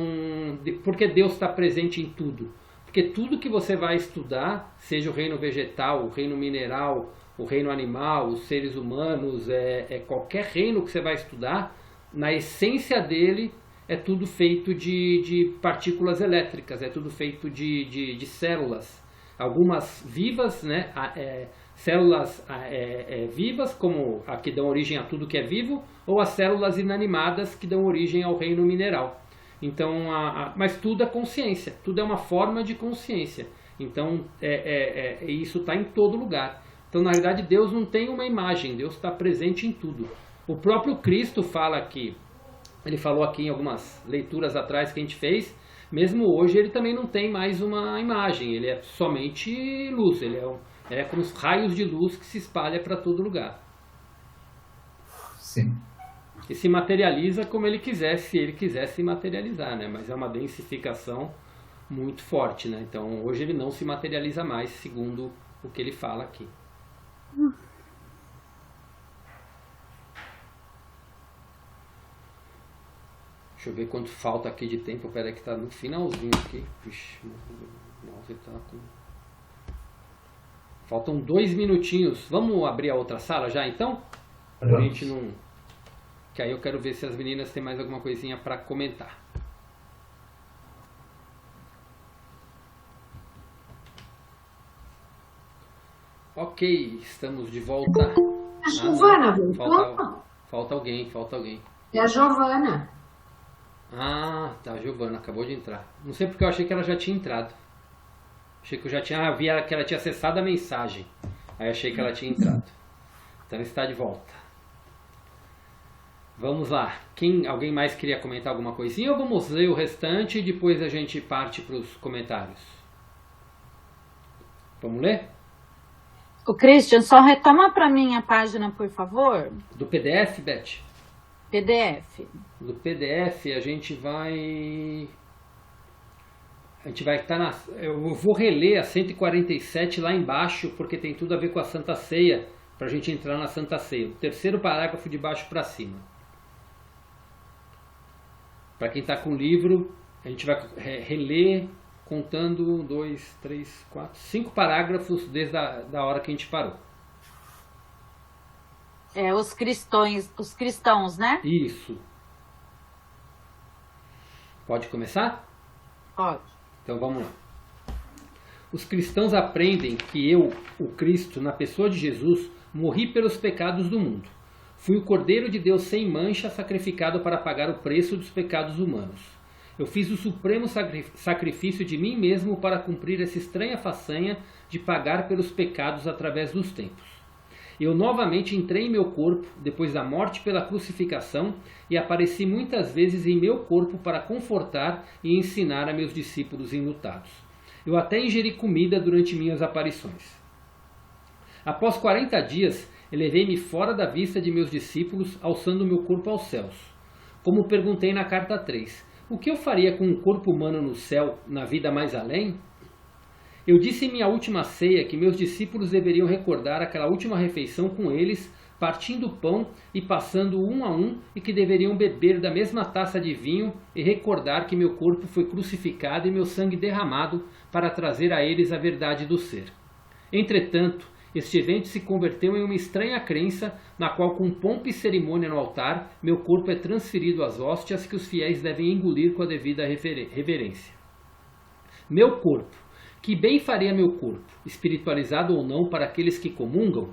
por que Deus está presente em tudo? Porque tudo que você vai estudar, seja o reino vegetal, o reino mineral, o reino animal, os seres humanos, qualquer reino que você vai estudar, na essência dele é tudo feito de partículas elétricas, é tudo feito de células. Algumas vivas, né? Células vivas, como a que dão origem a tudo que é vivo, ou as células inanimadas que dão origem ao reino mineral. Então, mas tudo é consciência, tudo é uma forma de consciência. Então, isso está em todo lugar. Então, na realidade, Deus não tem uma imagem, Deus está presente em tudo. O próprio Cristo fala aqui, ele falou aqui em algumas leituras atrás que a gente fez, mesmo hoje ele também não tem mais uma imagem, ele é somente luz, ele é como os raios de luz que se espalha para todo lugar. Sim. E se materializa como ele quiser, se ele quiser se materializar, né? Mas é uma densificação muito forte, né? Então hoje ele não se materializa mais, segundo o que ele fala aqui. Deixa eu ver quanto falta aqui de tempo. Pera aí que tá no finalzinho aqui. Vixe, o mouse tá com... Faltam 2 minutinhos. Vamos abrir a outra sala já então? Pra gente não... Que aí eu quero ver se as meninas têm mais alguma coisinha para comentar. Ok, estamos de volta. A Giovana voltou? Falta alguém. É a Giovana. Ah, tá, a Giovana acabou de entrar. Não sei porque eu achei que ela já tinha entrado. Achei que eu já tinha... vi que ela tinha acessado a mensagem. Aí achei que ela tinha entrado. Então está de volta. Vamos lá. Alguém mais queria comentar alguma coisinha? Ou vamos ler o restante e depois a gente parte para os comentários? Vamos ler? O Christian, só retoma para mim a página, por favor. Do PDF, Beth? PDF. Do PDF a gente vai estar na... Eu vou reler a 147 lá embaixo, porque tem tudo a ver com a Santa Ceia, para a gente entrar na Santa Ceia. O terceiro parágrafo de baixo para cima. Para quem está com o livro, a gente vai reler contando 2, 3, 4, 5 parágrafos desde a hora que a gente parou. Os cristãos, né? Isso. Pode começar? Pode. Então vamos lá. Os cristãos aprendem que eu, o Cristo, na pessoa de Jesus, morri pelos pecados do mundo. Fui o Cordeiro de Deus sem mancha, sacrificado para pagar o preço dos pecados humanos. Eu fiz o supremo sacrifício de mim mesmo para cumprir essa estranha façanha de pagar pelos pecados através dos tempos. Eu novamente entrei em meu corpo, depois da morte pela crucificação, e apareci muitas vezes em meu corpo para confortar e ensinar a meus discípulos enlutados. Eu até ingeri comida durante minhas aparições. Após 40 dias, elevei-me fora da vista de meus discípulos, alçando meu corpo aos céus. Como perguntei na carta 3, o que eu faria com um corpo humano no céu, na vida mais além? Eu disse em minha última ceia que meus discípulos deveriam recordar aquela última refeição com eles, partindo o pão e passando um a um, e que deveriam beber da mesma taça de vinho e recordar que meu corpo foi crucificado e meu sangue derramado para trazer a eles a verdade do ser. Entretanto, este evento se converteu em uma estranha crença, na qual, com pompa e cerimônia no altar, meu corpo é transferido às hóstias que os fiéis devem engolir com a devida reverência. Meu corpo. Que bem faria meu corpo, espiritualizado ou não, para aqueles que comungam?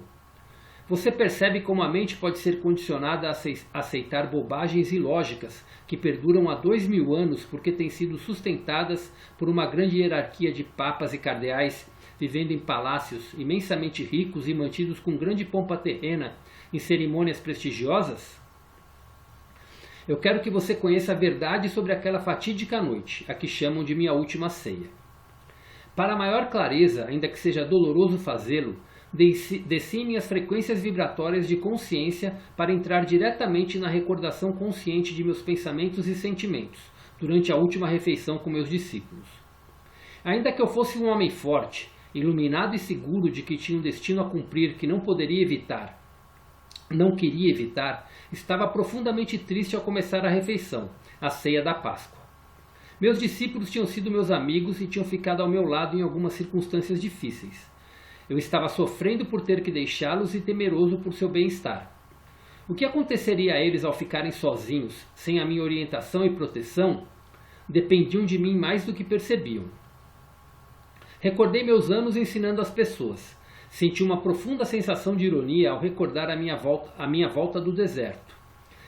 Você percebe como a mente pode ser condicionada a aceitar bobagens ilógicas que perduram há 2000 anos porque têm sido sustentadas por uma grande hierarquia de papas e cardeais vivendo em palácios imensamente ricos e mantidos com grande pompa terrena em cerimônias prestigiosas? Eu quero que você conheça a verdade sobre aquela fatídica noite, a que chamam de minha última ceia. Para maior clareza, ainda que seja doloroso fazê-lo, desci em minhas frequências vibratórias de consciência para entrar diretamente na recordação consciente de meus pensamentos e sentimentos, durante a última refeição com meus discípulos. Ainda que eu fosse um homem forte, iluminado e seguro de que tinha um destino a cumprir que não queria evitar, estava profundamente triste ao começar a refeição, a ceia da Páscoa. Meus discípulos tinham sido meus amigos e tinham ficado ao meu lado em algumas circunstâncias difíceis. Eu estava sofrendo por ter que deixá-los e temeroso por seu bem-estar. O que aconteceria a eles ao ficarem sozinhos, sem a minha orientação e proteção, dependiam de mim mais do que percebiam. Recordei meus anos ensinando as pessoas. Senti uma profunda sensação de ironia ao recordar a minha volta do deserto.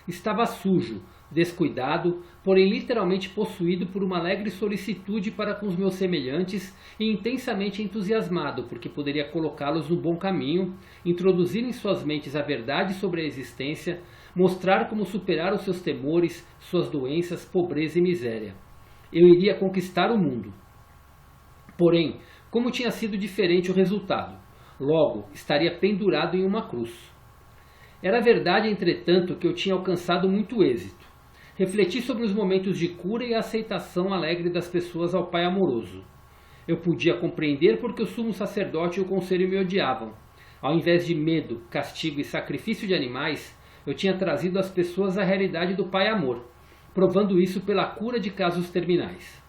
Estava sujo, descuidado, porém literalmente possuído por uma alegre solicitude para com os meus semelhantes e intensamente entusiasmado, porque poderia colocá-los no bom caminho, introduzir em suas mentes a verdade sobre a existência, mostrar como superar os seus temores, suas doenças, pobreza e miséria. Eu iria conquistar o mundo. Porém, como tinha sido diferente o resultado? Logo, estaria pendurado em uma cruz. Era verdade, entretanto, que eu tinha alcançado muito êxito. Refleti sobre os momentos de cura e a aceitação alegre das pessoas ao Pai amoroso. Eu podia compreender porque o sumo sacerdote e o conselho me odiavam. Ao invés de medo, castigo e sacrifício de animais, eu tinha trazido às pessoas a realidade do Pai amor, provando isso pela cura de casos terminais.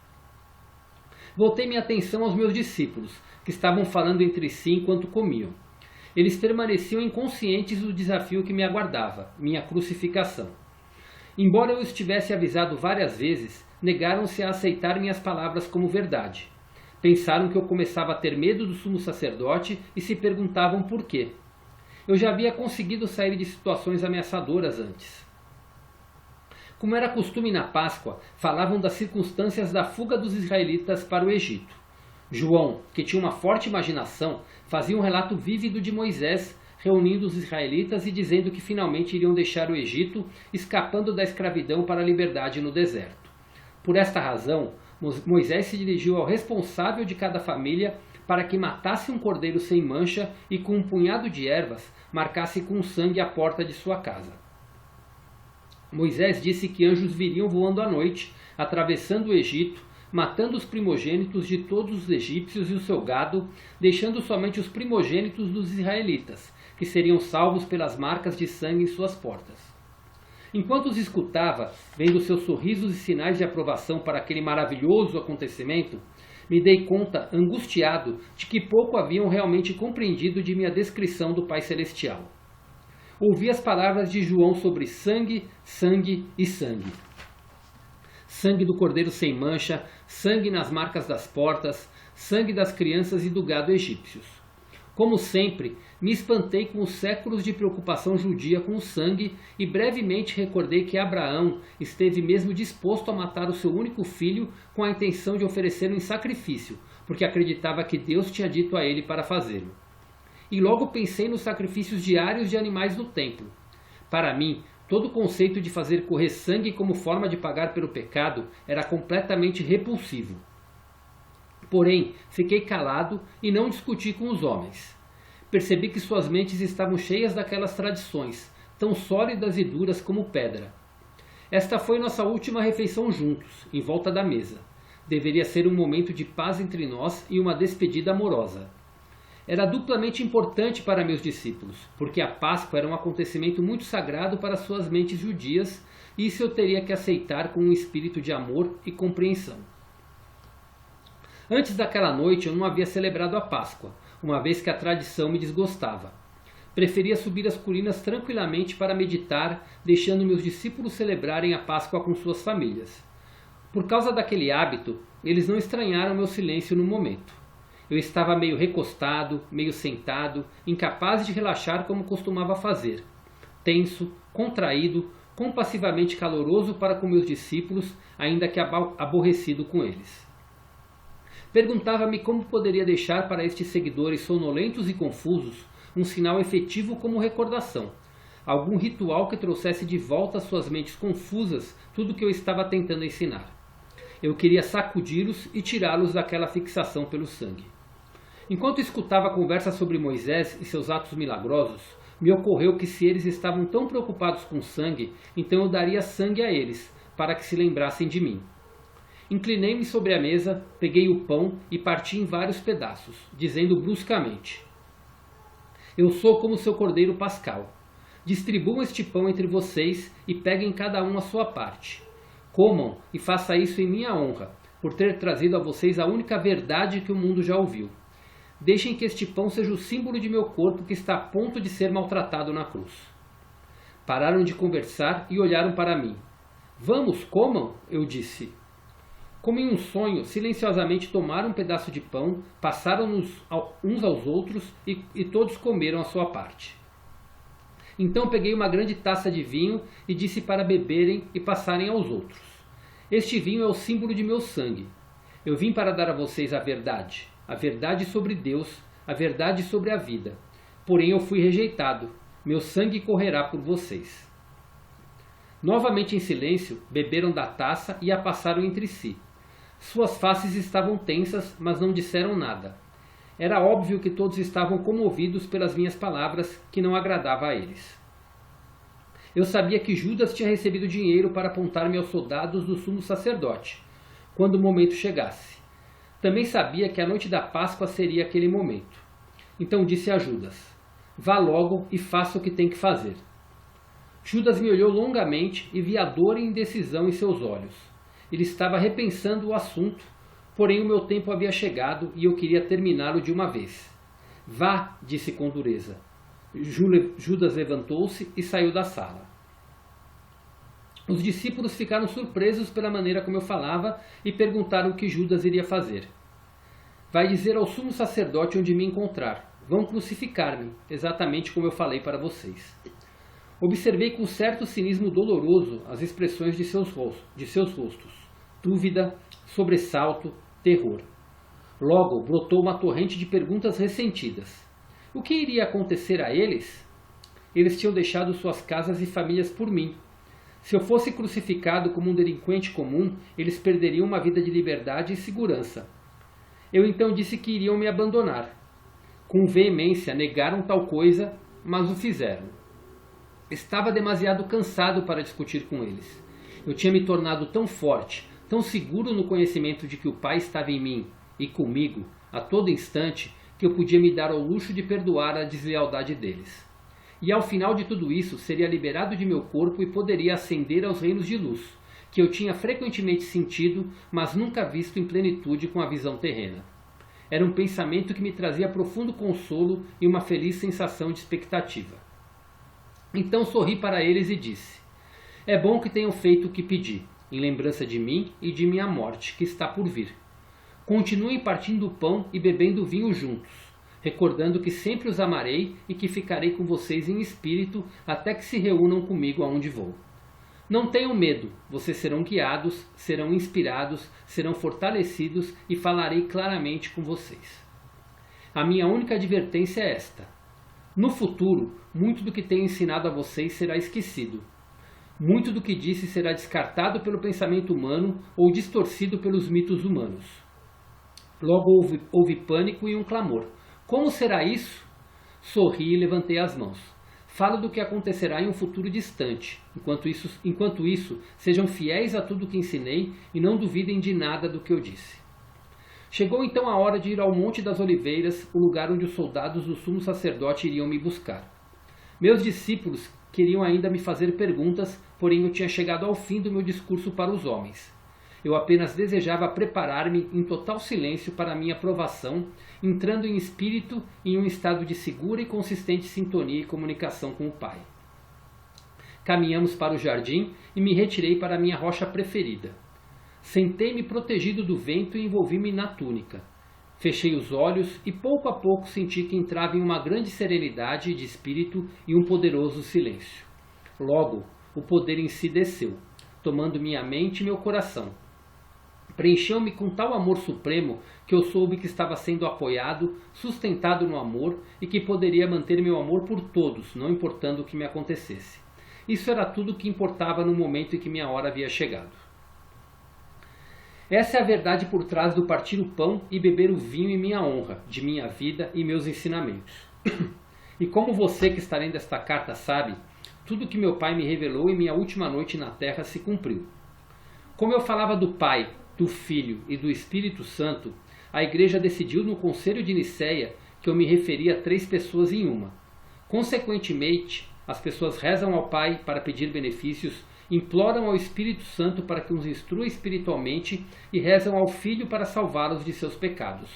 Voltei minha atenção aos meus discípulos, que estavam falando entre si enquanto comiam. Eles permaneciam inconscientes do desafio que me aguardava, minha crucificação. Embora eu os tivesse avisado várias vezes, negaram-se a aceitar minhas palavras como verdade. Pensaram que eu começava a ter medo do sumo sacerdote e se perguntavam por quê. Eu já havia conseguido sair de situações ameaçadoras antes. Como era costume na Páscoa, falavam das circunstâncias da fuga dos israelitas para o Egito. João, que tinha uma forte imaginação, fazia um relato vívido de Moisés reunindo os israelitas e dizendo que finalmente iriam deixar o Egito, escapando da escravidão para a liberdade no deserto. Por esta razão, Moisés se dirigiu ao responsável de cada família para que matasse um cordeiro sem mancha e com um punhado de ervas marcasse com sangue a porta de sua casa. Moisés disse que anjos viriam voando à noite, atravessando o Egito, matando os primogênitos de todos os egípcios e o seu gado, deixando somente os primogênitos dos israelitas, que seriam salvos pelas marcas de sangue em suas portas. Enquanto os escutava, vendo seus sorrisos e sinais de aprovação para aquele maravilhoso acontecimento, me dei conta, angustiado, de que pouco haviam realmente compreendido de minha descrição do Pai Celestial. Ouvi as palavras de João sobre sangue, sangue e sangue. Sangue do cordeiro sem mancha, sangue nas marcas das portas, sangue das crianças e do gado egípcios. Como sempre, me espantei com os séculos de preocupação judia com o sangue e brevemente recordei que Abraão esteve mesmo disposto a matar o seu único filho com a intenção de oferecê-lo em sacrifício, porque acreditava que Deus tinha dito a ele para fazê-lo. E logo pensei nos sacrifícios diários de animais no templo. Para mim, todo o conceito de fazer correr sangue como forma de pagar pelo pecado era completamente repulsivo. Porém, fiquei calado e não discuti com os homens. Percebi que suas mentes estavam cheias daquelas tradições, tão sólidas e duras como pedra. Esta foi nossa última refeição juntos, em volta da mesa. Deveria ser um momento de paz entre nós e uma despedida amorosa. Era duplamente importante para meus discípulos, porque a Páscoa era um acontecimento muito sagrado para suas mentes judias, e isso eu teria que aceitar com um espírito de amor e compreensão. Antes daquela noite eu não havia celebrado a Páscoa, uma vez que a tradição me desgostava. Preferia subir as colinas tranquilamente para meditar, deixando meus discípulos celebrarem a Páscoa com suas famílias. Por causa daquele hábito, eles não estranharam meu silêncio no momento. Eu estava meio recostado, meio sentado, incapaz de relaxar como costumava fazer. Tenso, contraído, compassivamente caloroso para com meus discípulos, ainda que aborrecido com eles. Perguntava-me como poderia deixar para estes seguidores sonolentos e confusos um sinal efetivo como recordação, algum ritual que trouxesse de volta às suas mentes confusas tudo o que eu estava tentando ensinar. Eu queria sacudi-los e tirá-los daquela fixação pelo sangue. Enquanto escutava a conversa sobre Moisés e seus atos milagrosos, me ocorreu que se eles estavam tão preocupados com sangue, então eu daria sangue a eles, para que se lembrassem de mim. Inclinei-me sobre a mesa, peguei o pão e parti em vários pedaços, dizendo bruscamente: Eu sou como seu cordeiro pascal. Distribuam este pão entre vocês e peguem cada um a sua parte. Comam e faça isso em minha honra, por ter trazido a vocês a única verdade que o mundo já ouviu. Deixem que este pão seja o símbolo de meu corpo que está a ponto de ser maltratado na cruz. Pararam de conversar e olharam para mim. Vamos, comam, eu disse. Como em um sonho, silenciosamente tomaram um pedaço de pão, passaram-nos uns aos outros e todos comeram a sua parte. Então peguei uma grande taça de vinho e disse para beberem e passarem aos outros. Este vinho é o símbolo de meu sangue. Eu vim para dar a vocês a verdade sobre Deus, a verdade sobre a vida. Porém eu fui rejeitado. Meu sangue correrá por vocês. Novamente em silêncio, beberam da taça e a passaram entre si. Suas faces estavam tensas, mas não disseram nada. Era óbvio que todos estavam comovidos pelas minhas palavras, que não agradava a eles. Eu sabia que Judas tinha recebido dinheiro para apontar-me aos soldados do sumo sacerdote, quando o momento chegasse. Também sabia que a noite da Páscoa seria aquele momento. Então disse a Judas: Vá logo e faça o que tem que fazer. Judas me olhou longamente e vi a dor e indecisão em seus olhos. Ele estava repensando o assunto, porém o meu tempo havia chegado e eu queria terminá-lo de uma vez. Vá, disse com dureza. Judas levantou-se e saiu da sala. Os discípulos ficaram surpresos pela maneira como eu falava e perguntaram o que Judas iria fazer. Vai dizer ao sumo sacerdote onde me encontrar. Vão crucificar-me, exatamente como eu falei para vocês. Observei com certo cinismo doloroso as expressões de seus rostos. Dúvida, sobressalto, terror. Logo brotou uma torrente de perguntas ressentidas. O que iria acontecer a eles? Eles tinham deixado suas casas e famílias por mim. Se eu fosse crucificado como um delinquente comum, eles perderiam uma vida de liberdade e segurança. Eu então disse que iriam me abandonar. Com veemência negaram tal coisa, mas o fizeram. Estava demasiado cansado para discutir com eles. Eu tinha me tornado tão forte, tão seguro no conhecimento de que o Pai estava em mim e comigo, a todo instante, que eu podia me dar ao luxo de perdoar a deslealdade deles. E ao final de tudo isso, seria liberado de meu corpo e poderia ascender aos reinos de luz, que eu tinha frequentemente sentido, mas nunca visto em plenitude com a visão terrena. Era um pensamento que me trazia profundo consolo e uma feliz sensação de expectativa. Então sorri para eles e disse: é bom que tenham feito o que pedi, em lembrança de mim e de minha morte, que está por vir. Continuem partindo o pão e bebendo o vinho juntos, recordando que sempre os amarei e que ficarei com vocês em espírito até que se reúnam comigo aonde vou. Não tenham medo, vocês serão guiados, serão inspirados, serão fortalecidos e falarei claramente com vocês. A minha única advertência é esta: no futuro, muito do que tenho ensinado a vocês será esquecido. Muito do que disse será descartado pelo pensamento humano ou distorcido pelos mitos humanos. Logo houve pânico e um clamor. Como será isso? Sorri e levantei as mãos. Falo do que acontecerá em um futuro distante. Enquanto isso, sejam fiéis a tudo o que ensinei e não duvidem de nada do que eu disse. Chegou então a hora de ir ao Monte das Oliveiras, o lugar onde os soldados do sumo sacerdote iriam me buscar. Meus discípulos queriam ainda me fazer perguntas, porém eu tinha chegado ao fim do meu discurso para os homens. Eu apenas desejava preparar-me em total silêncio para a minha provação, entrando em espírito em um estado de segura e consistente sintonia e comunicação com o Pai. Caminhamos para o jardim e me retirei para a minha rocha preferida. Sentei-me protegido do vento e envolvi-me na túnica. Fechei os olhos e pouco a pouco senti que entrava em uma grande serenidade de espírito e um poderoso silêncio. Logo, o poder em si desceu, tomando minha mente e meu coração. Preencheu-me com tal amor supremo que eu soube que estava sendo apoiado, sustentado no amor e que poderia manter meu amor por todos, não importando o que me acontecesse. Isso era tudo o que importava no momento em que minha hora havia chegado. Essa é a verdade por trás do partir o pão e beber o vinho em minha honra, de minha vida e meus ensinamentos. E como você que está lendo esta carta sabe, tudo que meu Pai me revelou em minha última noite na terra se cumpriu. Como eu falava do Pai, do Filho e do Espírito Santo, a Igreja decidiu no Conselho de Nicéia que eu me referia a 3 pessoas em uma. Consequentemente, as pessoas rezam ao Pai para pedir benefícios, imploram ao Espírito Santo para que os instrua espiritualmente e rezam ao Filho para salvá-los de seus pecados.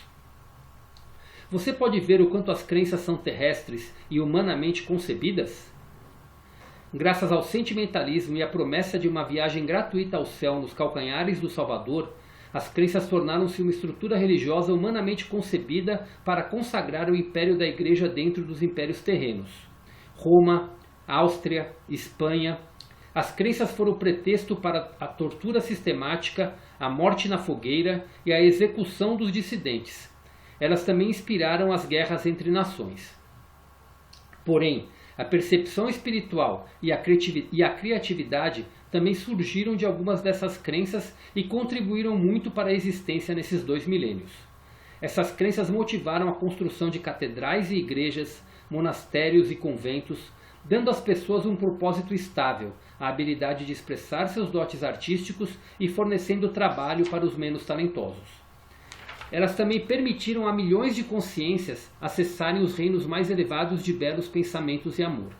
Você pode ver o quanto as crenças são terrestres e humanamente concebidas? Graças ao sentimentalismo e à promessa de uma viagem gratuita ao céu nos calcanhares do Salvador, as crenças tornaram-se uma estrutura religiosa humanamente concebida para consagrar o império da Igreja dentro dos impérios terrenos. Roma, Áustria, Espanha. As crenças foram o pretexto para a tortura sistemática, a morte na fogueira e a execução dos dissidentes. Elas também inspiraram as guerras entre nações. Porém, a percepção espiritual e a criatividade também surgiram de algumas dessas crenças e contribuíram muito para a existência nesses 2 milênios. Essas crenças motivaram a construção de catedrais e igrejas, monastérios e conventos, dando às pessoas um propósito estável, a habilidade de expressar seus dotes artísticos e fornecendo trabalho para os menos talentosos. Elas também permitiram a milhões de consciências acessarem os reinos mais elevados de belos pensamentos e amor.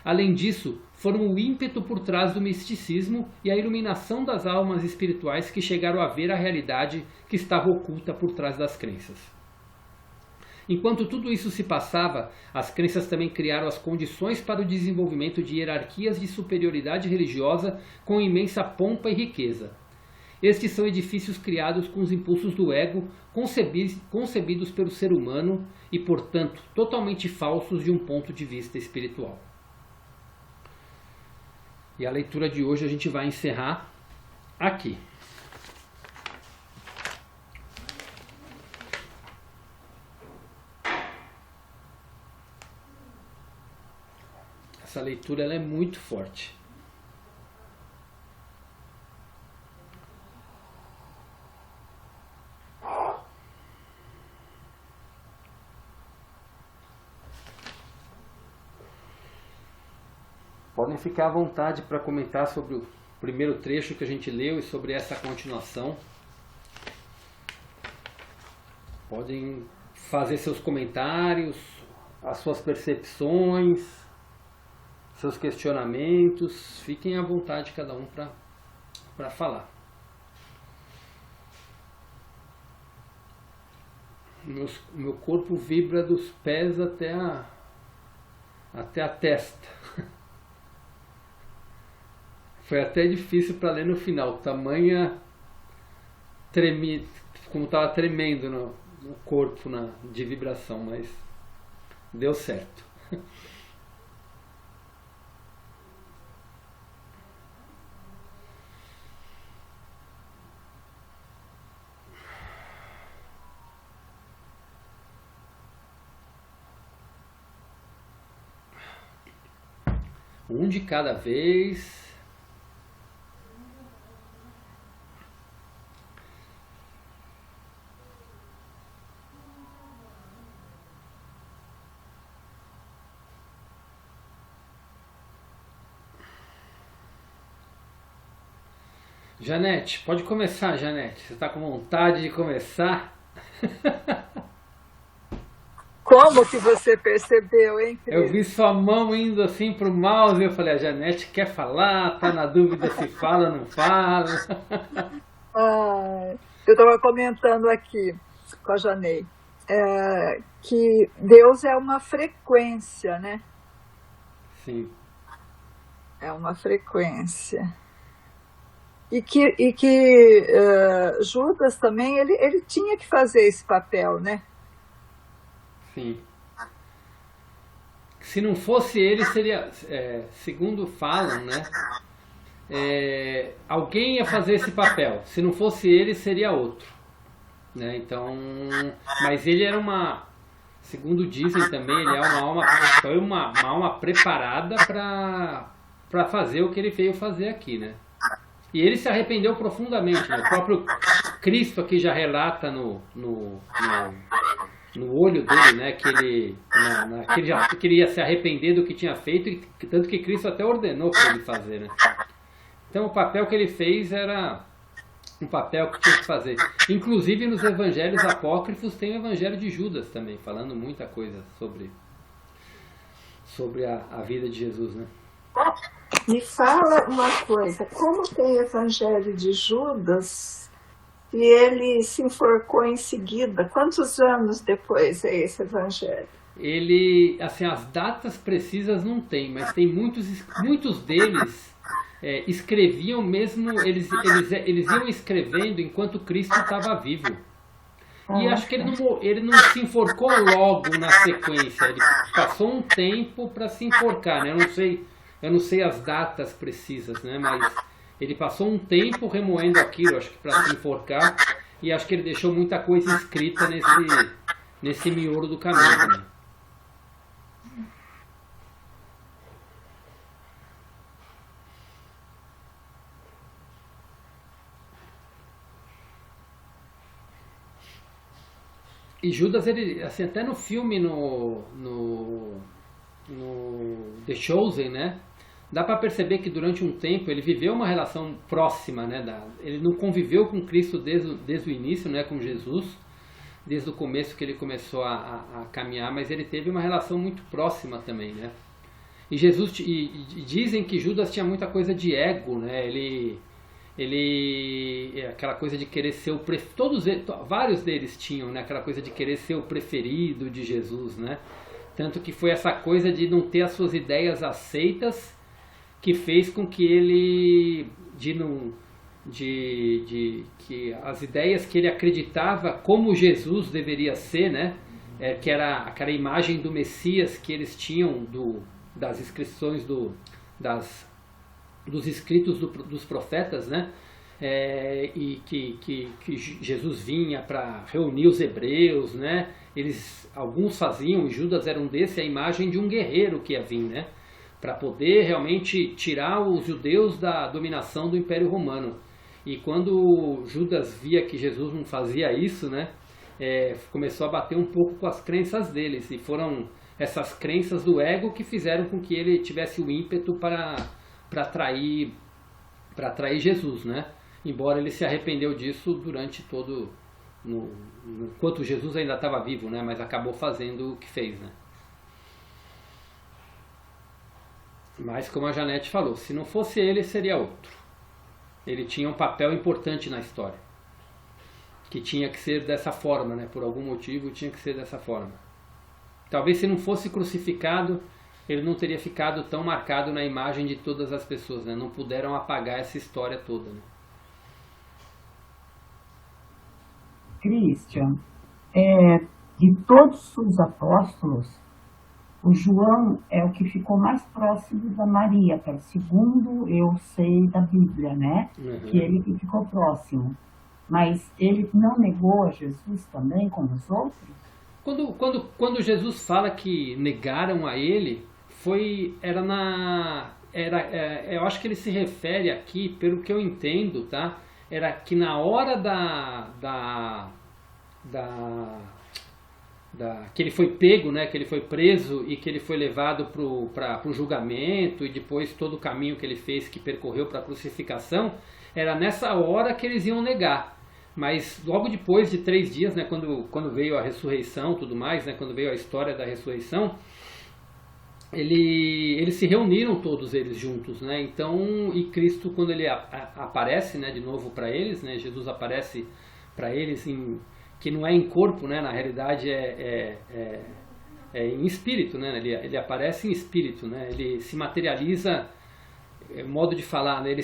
Além disso, foram o ímpeto por trás do misticismo e a iluminação das almas espirituais que chegaram a ver a realidade que estava oculta por trás das crenças. Enquanto tudo isso se passava, as crenças também criaram as condições para o desenvolvimento de hierarquias de superioridade religiosa com imensa pompa e riqueza. Estes são edifícios criados com os impulsos do ego, concebidos pelo ser humano e, portanto, totalmente falsos de um ponto de vista espiritual. E a leitura de hoje a gente vai encerrar aqui. Essa leitura ela é muito forte. Podem ficar à vontade para comentar sobre o primeiro trecho que a gente leu e sobre essa continuação. Podem fazer seus comentários, as suas percepções, seus questionamentos. Fiquem à vontade cada um para falar. Meu corpo vibra dos pés até a testa. Foi até difícil para ler no final, tamanha como estava tremendo no corpo de vibração, mas deu certo. Um de cada vez. Janete, pode começar, Janete. Você está com vontade de começar? Como que você percebeu, hein, Cris? Eu vi sua mão indo assim pro mouse e eu falei, a Janete quer falar, tá na dúvida se fala ou não fala. Eu estava comentando aqui com a Janei que Deus é uma frequência, né? Sim. É uma frequência. E que Judas também, ele tinha que fazer esse papel, né? Sim. Se não fosse ele, seria, segundo falam, né? Alguém ia fazer esse papel. Se não fosse ele, seria outro. Né? Então, mas ele era segundo dizem também, ele foi uma alma preparada para fazer o que ele veio fazer aqui, né? E ele se arrependeu profundamente. Né? O próprio Cristo aqui já relata no olho dele, né, que ele ia se arrepender do que tinha feito, e tanto que Cristo até ordenou para ele fazer. Né? Então o papel que ele fez era um papel que tinha que fazer. Inclusive nos evangelhos apócrifos tem o evangelho de Judas também, falando muita coisa sobre a vida de Jesus, né? Me fala uma coisa, como tem o evangelho de Judas e ele se enforcou em seguida? Quantos anos depois é esse evangelho? Ele, assim, as datas precisas não tem, mas tem muitos deles escreviam mesmo, eles iam escrevendo enquanto Cristo estava vivo. E acho que ele não se enforcou logo na sequência, ele passou um tempo para se enforcar, né? Eu não sei as datas precisas, né? Mas ele passou um tempo remoendo aquilo, acho que para se enforcar, e acho que ele deixou muita coisa escrita nesse miolo do caminho. Né? E Judas, ele, assim, até no filme, no The Chosen, né? Dá para perceber que durante um tempo ele viveu uma relação próxima, né? Ele não conviveu com Cristo desde o início, né? Com Jesus, desde o começo que ele começou a caminhar, mas ele teve uma relação muito próxima também, né? E dizem que Judas tinha muita coisa de ego, né? Aquela coisa de querer ser vários deles tinham, né? Aquela coisa de querer ser o preferido de Jesus, né? Tanto que foi essa coisa de não ter as suas ideias aceitas que fez com que ele que as ideias que ele acreditava como Jesus deveria ser, né? Que era aquela imagem do Messias que eles tinham das inscrições dos escritos dos profetas, né? E que Jesus vinha para reunir os hebreus, né? Alguns faziam, e Judas era um desses, a imagem de um guerreiro que ia vir, né? para poder realmente tirar os judeus da dominação do Império Romano. E quando Judas via que Jesus não fazia isso, né, começou a bater um pouco com as crenças deles, e foram essas crenças do ego que fizeram com que ele tivesse o ímpeto para trair Jesus, né? Embora ele se arrependeu disso durante todo, enquanto Jesus ainda estava vivo, né? Mas acabou fazendo o que fez, né? Mas como a Janete falou, se não fosse ele, seria outro. Ele tinha um papel importante na história, que tinha que ser dessa forma, né? Por algum motivo tinha que ser dessa forma. Talvez se não fosse crucificado, ele não teria ficado tão marcado na imagem de todas as pessoas, né? Não puderam apagar essa história toda, né? Christian, de todos os apóstolos, o João é o que ficou mais próximo da Maria, que segundo eu sei da Bíblia, né? Que ele que ficou próximo. Mas ele não negou a Jesus também, como os outros? Quando Jesus fala que negaram a ele, eu acho que ele se refere aqui, pelo que eu entendo, tá? Era que na hora que ele foi pego, né? Que ele foi preso e que ele foi levado para o julgamento, e depois todo o caminho que ele fez, que percorreu para a crucificação, era nessa hora que eles iam negar. Mas logo depois de 3 dias, né, quando veio a ressurreição, tudo mais, né, quando veio a história da ressurreição, eles se reuniram todos eles juntos, né? Então, e Cristo, quando ele aparece, né, de novo para eles, né, Jesus aparece para eles que não é em corpo, né, na realidade é em espírito, né? Ele aparece em espírito, né? Ele se materializa, modo de falar, né? Ele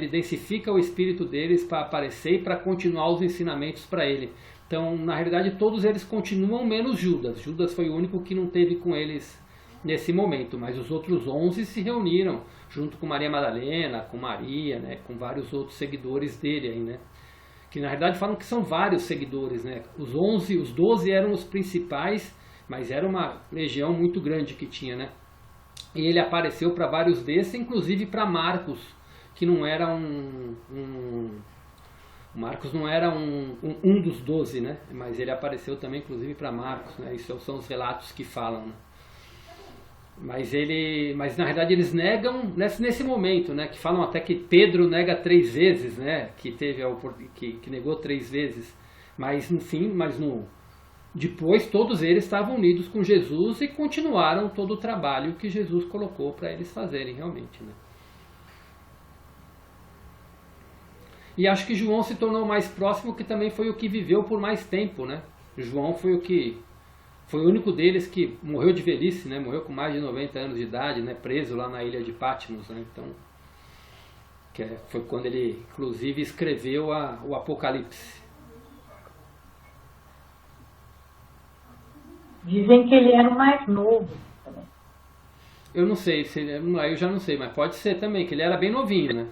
densifica o espírito deles para aparecer e para continuar os ensinamentos para ele. Então, na realidade, todos eles continuam, menos Judas. Judas foi o único que não teve com eles nesse momento, mas os outros 11 se reuniram junto com Maria Madalena, com Maria, né? Com vários outros seguidores dele aí, né? Que na realidade falam que são vários seguidores, né? Os 12 eram os principais, mas era uma legião muito grande que tinha, né? E ele apareceu para vários desses, inclusive para Marcos, que não era Marcos não era um dos 12, né? Mas ele apareceu também, inclusive, para Marcos, né? Isso são os relatos que falam, né? Mas na verdade eles negam nesse momento, né? Que falam até que Pedro nega 3 vezes, né? Que negou 3 vezes. Mas no fim, depois todos eles estavam unidos com Jesus e continuaram todo o trabalho que Jesus colocou para eles fazerem realmente, né? E acho que João se tornou mais próximo, que também foi o que viveu por mais tempo, né? João foi o único deles que morreu de velhice, né? Morreu com mais de 90 anos de idade, né? Preso lá na ilha de Patmos, né? Então, foi quando ele, inclusive, escreveu o Apocalipse. Dizem que ele era o mais novo também. Eu não sei, eu já não sei, mas pode ser também, que ele era bem novinho, né?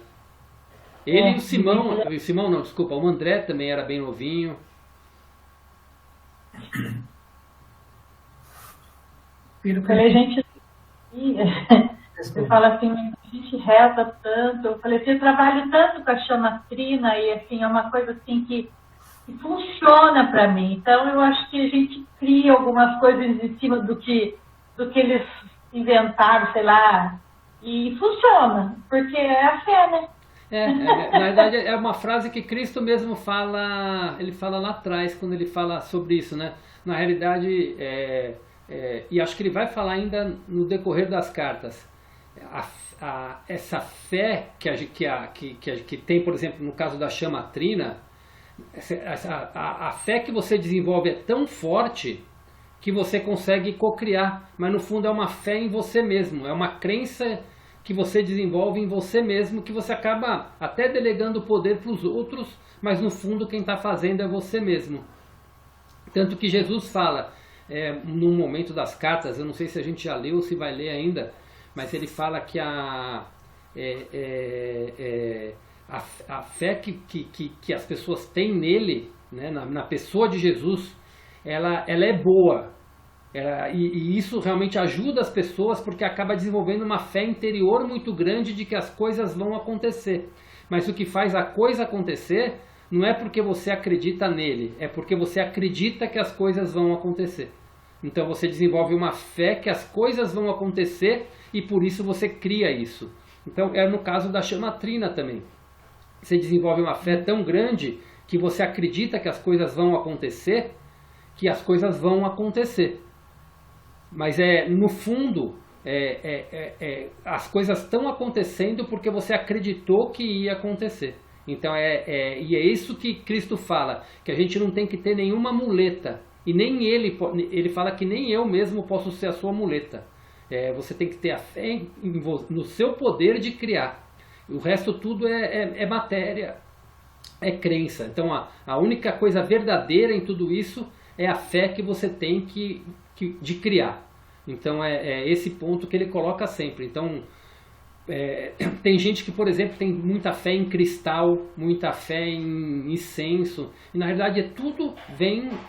Ele e o Simão não, desculpa, o André também era bem novinho. Pelo que a gente você fala assim, a gente reza tanto, eu falei, eu trabalho tanto com a chamatrina e assim, é uma coisa assim que funciona para mim. Então eu acho que a gente cria algumas coisas em cima do que eles inventaram, sei lá, e funciona, porque é a fé, né? Na verdade é uma frase que Cristo mesmo fala, ele fala lá atrás, quando ele fala sobre isso, né? Na realidade, e acho que ele vai falar ainda no decorrer das cartas, essa fé que tem, por exemplo, no caso da chamatrina, a fé que você desenvolve é tão forte que você consegue cocriar, mas no fundo é uma fé em você mesmo, é uma crença que você desenvolve em você mesmo, que você acaba até delegando o poder para os outros, mas no fundo quem está fazendo é você mesmo. Tanto que Jesus fala, no momento das cartas, eu não sei se a gente já leu ou se vai ler ainda, mas ele fala que a fé que as pessoas têm nele, né, na pessoa de Jesus, ela é boa, E isso realmente ajuda as pessoas porque acaba desenvolvendo uma fé interior muito grande de que as coisas vão acontecer. Mas o que faz a coisa acontecer não é porque você acredita nele, é porque você acredita que as coisas vão acontecer. Então você desenvolve uma fé que as coisas vão acontecer e por isso você cria isso. Então é no caso da chama trina também. Você desenvolve uma fé tão grande que você acredita que as coisas vão acontecer, que as coisas vão acontecer. Mas no fundo, as coisas estão acontecendo porque você acreditou que ia acontecer. Então e é isso que Cristo fala, que a gente não tem que ter nenhuma muleta. E nem ele fala que nem eu mesmo posso ser a sua muleta. Você tem que ter a fé no seu poder de criar. O resto tudo é matéria, é crença. Então a única coisa verdadeira em tudo isso é a fé que você tem de criar. Então é esse ponto que ele coloca sempre. Então tem gente que, por exemplo, tem muita fé em cristal, muita fé em incenso. E na realidade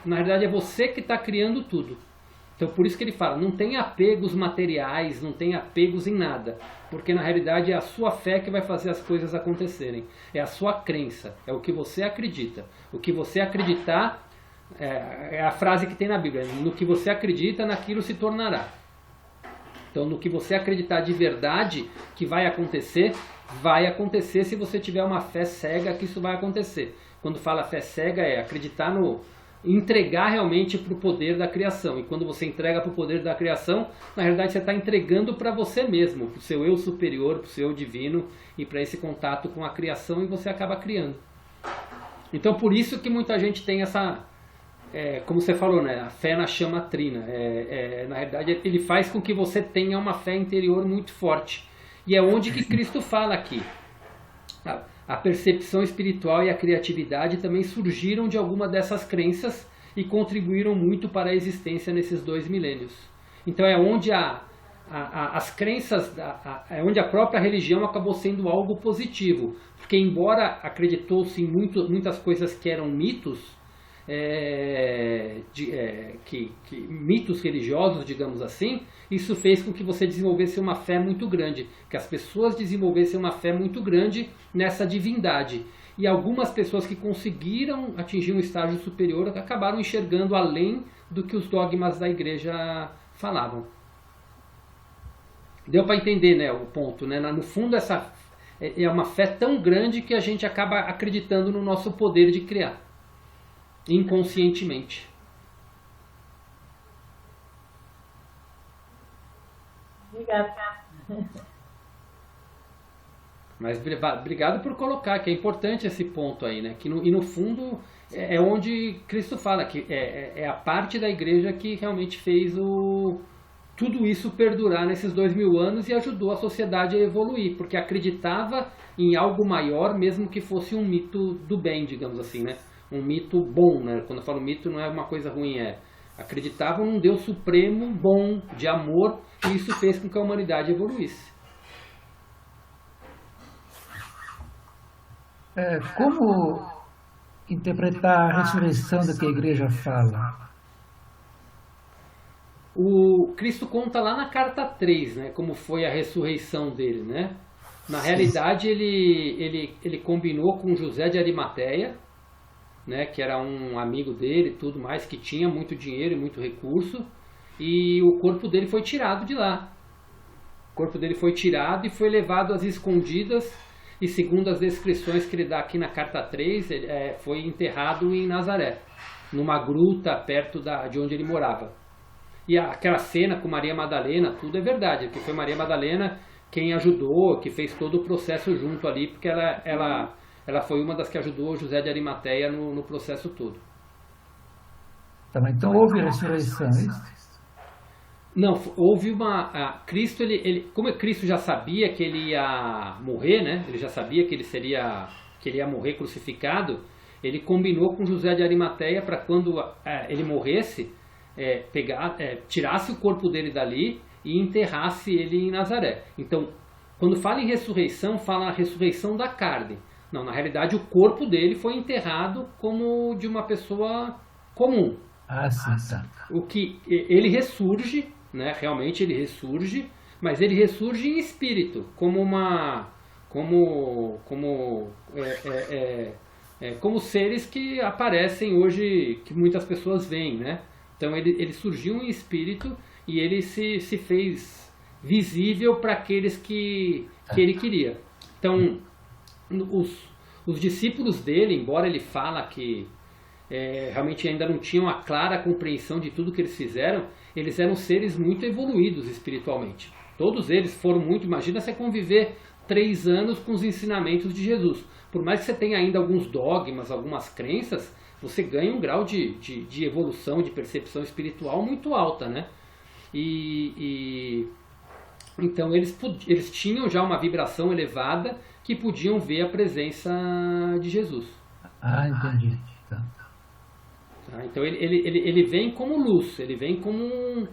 na realidade é você que está criando tudo. Então por isso que ele fala, não tem apegos materiais, não tem apegos em nada. Porque na realidade é a sua fé que vai fazer as coisas acontecerem. É a sua crença, é o que você acredita. O que você acreditar, é a frase que tem na Bíblia, no que você acredita, naquilo se tornará. Então no que você acreditar de verdade que vai acontecer se você tiver uma fé cega que isso vai acontecer. Quando fala fé cega é acreditar entregar realmente para o poder da criação. E quando você entrega para o poder da criação, na realidade você está entregando para você mesmo, para o seu eu superior, para o seu eu divino e para esse contato com a criação, e você acaba criando. Então por isso que muita gente tem essa, como você falou, né, a fé na chama trina. Na realidade ele faz com que você tenha uma fé interior muito forte. E é onde que Cristo fala aqui. A percepção espiritual e a criatividade também surgiram de alguma dessas crenças e contribuíram muito para a existência nesses 2 milênios. Então é onde as crenças, é onde a própria religião acabou sendo algo positivo. Porque embora acreditou-se em muitas coisas que eram mitos, mitos religiosos, digamos assim, isso fez com que você desenvolvesse uma fé muito grande, que as pessoas desenvolvessem uma fé muito grande nessa divindade. E algumas pessoas que conseguiram atingir um estágio superior acabaram enxergando além do que os dogmas da igreja falavam. Deu para entender, né, o ponto, né? No fundo, essa é uma fé tão grande que a gente acaba acreditando no nosso poder de criar, inconscientemente. Obrigada. Mas obrigado por colocar, que é importante esse ponto aí, né? E no fundo é onde Cristo fala que é a parte da igreja que realmente fez tudo isso perdurar nesses 2000 anos e ajudou a sociedade a evoluir, porque acreditava em algo maior, mesmo que fosse um mito do bem, digamos assim, né? Um mito bom, né? Quando eu falo mito não é uma coisa ruim, acreditavam num Deus supremo, bom, de amor, e isso fez com que a humanidade evoluísse. Como interpretar a ressurreição da que a igreja fala? O Cristo conta lá na carta 3, né, como foi a ressurreição dele, né? Na realidade, ele combinou com José de Arimateia, né, que era um amigo dele e tudo mais, que tinha muito dinheiro e muito recurso, e o corpo dele foi tirado de lá. O corpo dele foi tirado e foi levado às escondidas, e segundo as descrições que ele dá aqui na carta 3, ele foi enterrado em Nazaré, numa gruta perto de onde ele morava. E aquela cena com Maria Madalena, tudo é verdade, porque foi Maria Madalena quem ajudou, que fez todo o processo junto ali, porque ela foi uma das que ajudou José de Arimateia no processo todo. Então houve ressurreição, isso? Não, houve Cristo, como Cristo já sabia que ele ia morrer, né? Ele já sabia que ele ia morrer crucificado, ele combinou com José de Arimateia para quando ele morresse, tirasse o corpo dele dali e enterrasse ele em Nazaré. Então, quando fala em ressurreição, fala a ressurreição da carne. Não, na realidade o corpo dele foi enterrado como de uma pessoa comum. Ah, sim, tá. O que ele ressurge, né? Realmente ele ressurge, mas ele ressurge em espírito, como seres que aparecem hoje, que muitas pessoas veem, né? Então ele surgiu em espírito e ele se fez visível para aqueles que ele queria. Então os discípulos dele, embora ele fala que realmente ainda não tinham a clara compreensão de tudo que eles fizeram, eles eram seres muito evoluídos espiritualmente. Todos eles foram muito. Imagina você conviver 3 anos com os ensinamentos de Jesus. Por mais que você tenha ainda alguns dogmas, algumas crenças, você ganha um grau de evolução, de percepção espiritual muito alta, né? Então eles tinham já uma vibração elevada que podiam ver a presença de Jesus. Ah, entendi. Tá. Então ele vem como luz, ele vem como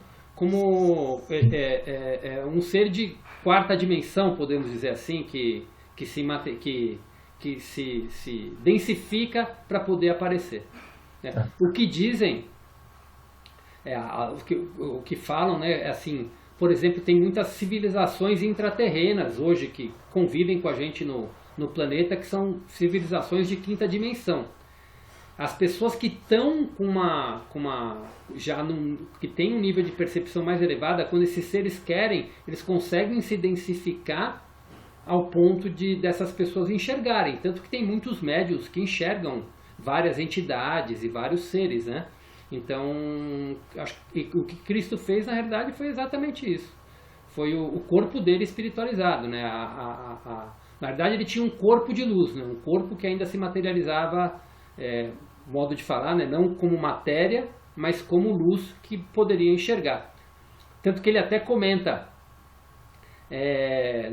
um ser de 4ª dimensão, podemos dizer assim, que se densifica para poder aparecer. Né? O que dizem, o que falam, né, é assim, por exemplo, tem muitas civilizações intraterrenas hoje que convivem com a gente no planeta, que são civilizações de 5ª dimensão. As pessoas que estão que têm um nível de percepção mais elevada, quando esses seres querem, eles conseguem se densificar ao ponto dessas pessoas enxergarem. Tanto que tem muitos médiuns que enxergam várias entidades e vários seres, né? Então, o que Cristo fez, na realidade, foi exatamente isso. Foi o corpo dele espiritualizado, né? Na verdade, ele tinha um corpo de luz, né? Um corpo que ainda se materializava, modo de falar, né? Não como matéria, mas como luz que poderia enxergar. Tanto que ele até comenta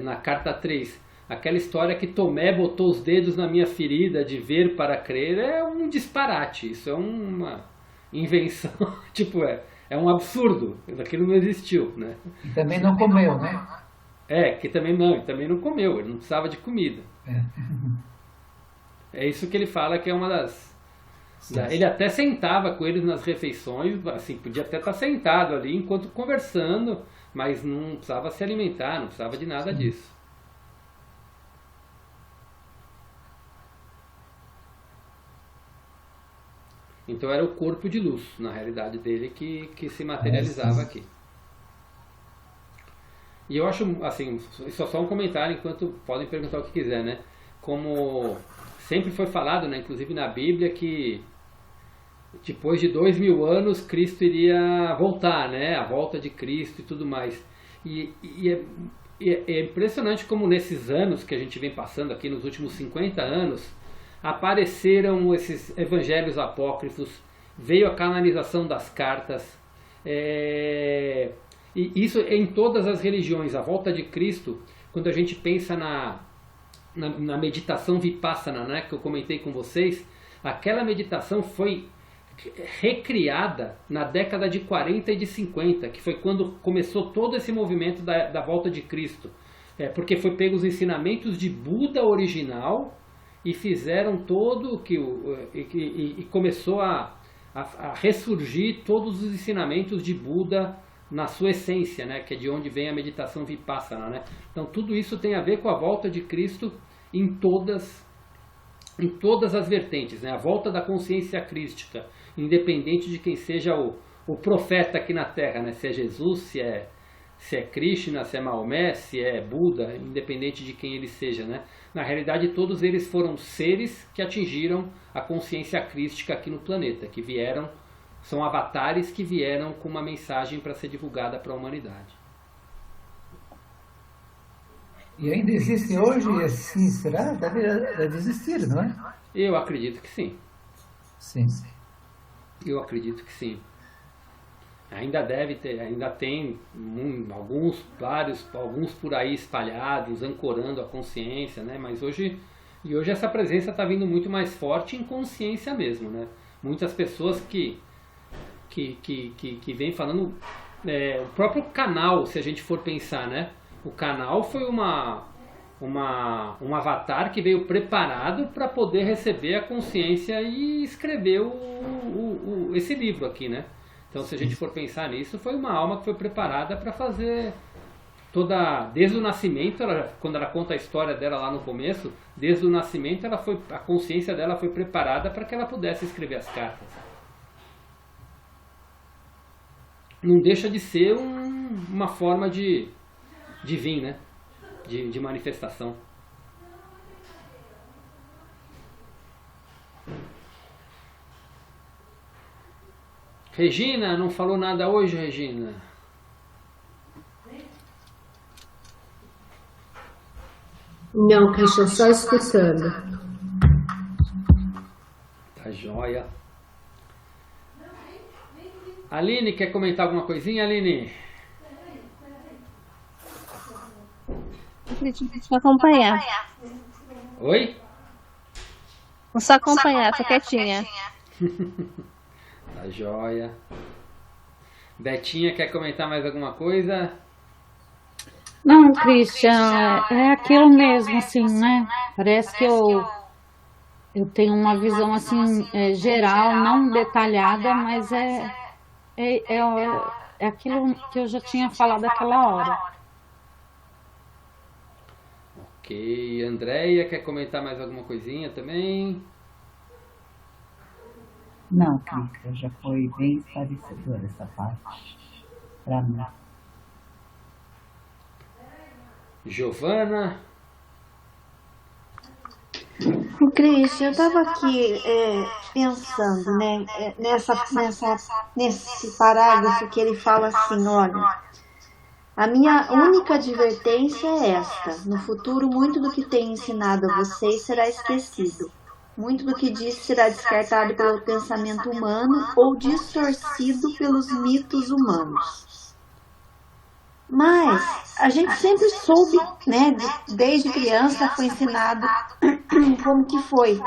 na carta 3, aquela história que Tomé botou os dedos na minha ferida de ver para crer, é um disparate, isso é uma invenção, tipo, é um absurdo, aquilo não existiu, né? E também não comeu, né? Que também não comeu, ele não precisava de comida. É isso que ele fala, que é uma das... Ele até sentava com eles nas refeições, assim, podia até estar sentado ali enquanto conversando, mas não precisava se alimentar, não precisava de nada disso. Então era o corpo de luz, na realidade dele, que se materializava aqui. E eu acho, assim, isso é só um comentário, enquanto podem perguntar o que quiser, né? Como sempre foi falado, né, inclusive na Bíblia, que depois de 2000 anos Cristo iria voltar, né? A volta de Cristo e tudo mais. E é impressionante como nesses anos que a gente vem passando aqui, nos últimos 50 anos, apareceram esses evangelhos apócrifos, veio a canonização das cartas, e isso em todas as religiões. A volta de Cristo, quando a gente pensa na meditação Vipassana, né, que eu comentei com vocês, aquela meditação foi recriada na década de 40 e de 50, que foi quando começou todo esse movimento da volta de Cristo, porque foi pego os ensinamentos de Buda original e fizeram todo e começou a ressurgir todos os ensinamentos de Buda na sua essência, né, que é de onde vem a meditação Vipassana, né? Então tudo isso tem a ver com a volta de Cristo em todas as vertentes, né? A volta da consciência crística, independente de quem seja o profeta aqui na Terra, né? Se é Jesus, se é Krishna, se é Maomé, se é Buda, independente de quem ele seja, né? Na realidade, todos eles foram seres que atingiram a consciência crística aqui no planeta, que são avatares que vieram com uma mensagem para ser divulgada para a humanidade. E ainda existe hoje, assim, será? Deve existir, não é? Eu acredito que sim. Sim. Eu acredito que sim. Ainda tem alguns por aí espalhados, ancorando a consciência, né? Mas hoje essa presença está vindo muito mais forte em consciência mesmo, né? Muitas pessoas que vêm falando, o próprio canal, se a gente for pensar, né? O canal foi um avatar que veio preparado para poder receber a consciência e escrever esse livro aqui, né? Então, se a gente for pensar nisso, foi uma alma que foi preparada para fazer desde o nascimento, quando ela conta a história dela lá no começo, desde o nascimento a consciência dela foi preparada para que ela pudesse escrever as cartas. Não deixa de ser uma forma de vir, né? De manifestação. Regina, não falou nada hoje, Regina? Não, Cristian, só escutando. Tá joia. Aline, quer comentar alguma coisinha, Aline? Vou acompanhar. Oi? Vou só acompanhar, tô quietinha. Tá joia. Betinha, quer comentar mais alguma coisa? Não, Christian, é aquilo mesmo, assim, né? Parece que eu tenho uma visão, assim, geral, não detalhada, mas é aquilo que eu já tinha falado naquela hora. Ok. Andréia, quer comentar mais alguma coisinha também? Não, Cristian, já foi bem esclarecedora essa parte para mim. Giovana? Cristian, eu estava aqui pensando, né, nesse parágrafo que ele fala assim, olha, a minha única advertência é esta, no futuro muito do que tenho ensinado a vocês será esquecido, muito do que disse será descartado pelo pensamento humano ou distorcido pelos mitos humanos. Mas a gente sempre soube, né, desde criança foi ensinado como que foi,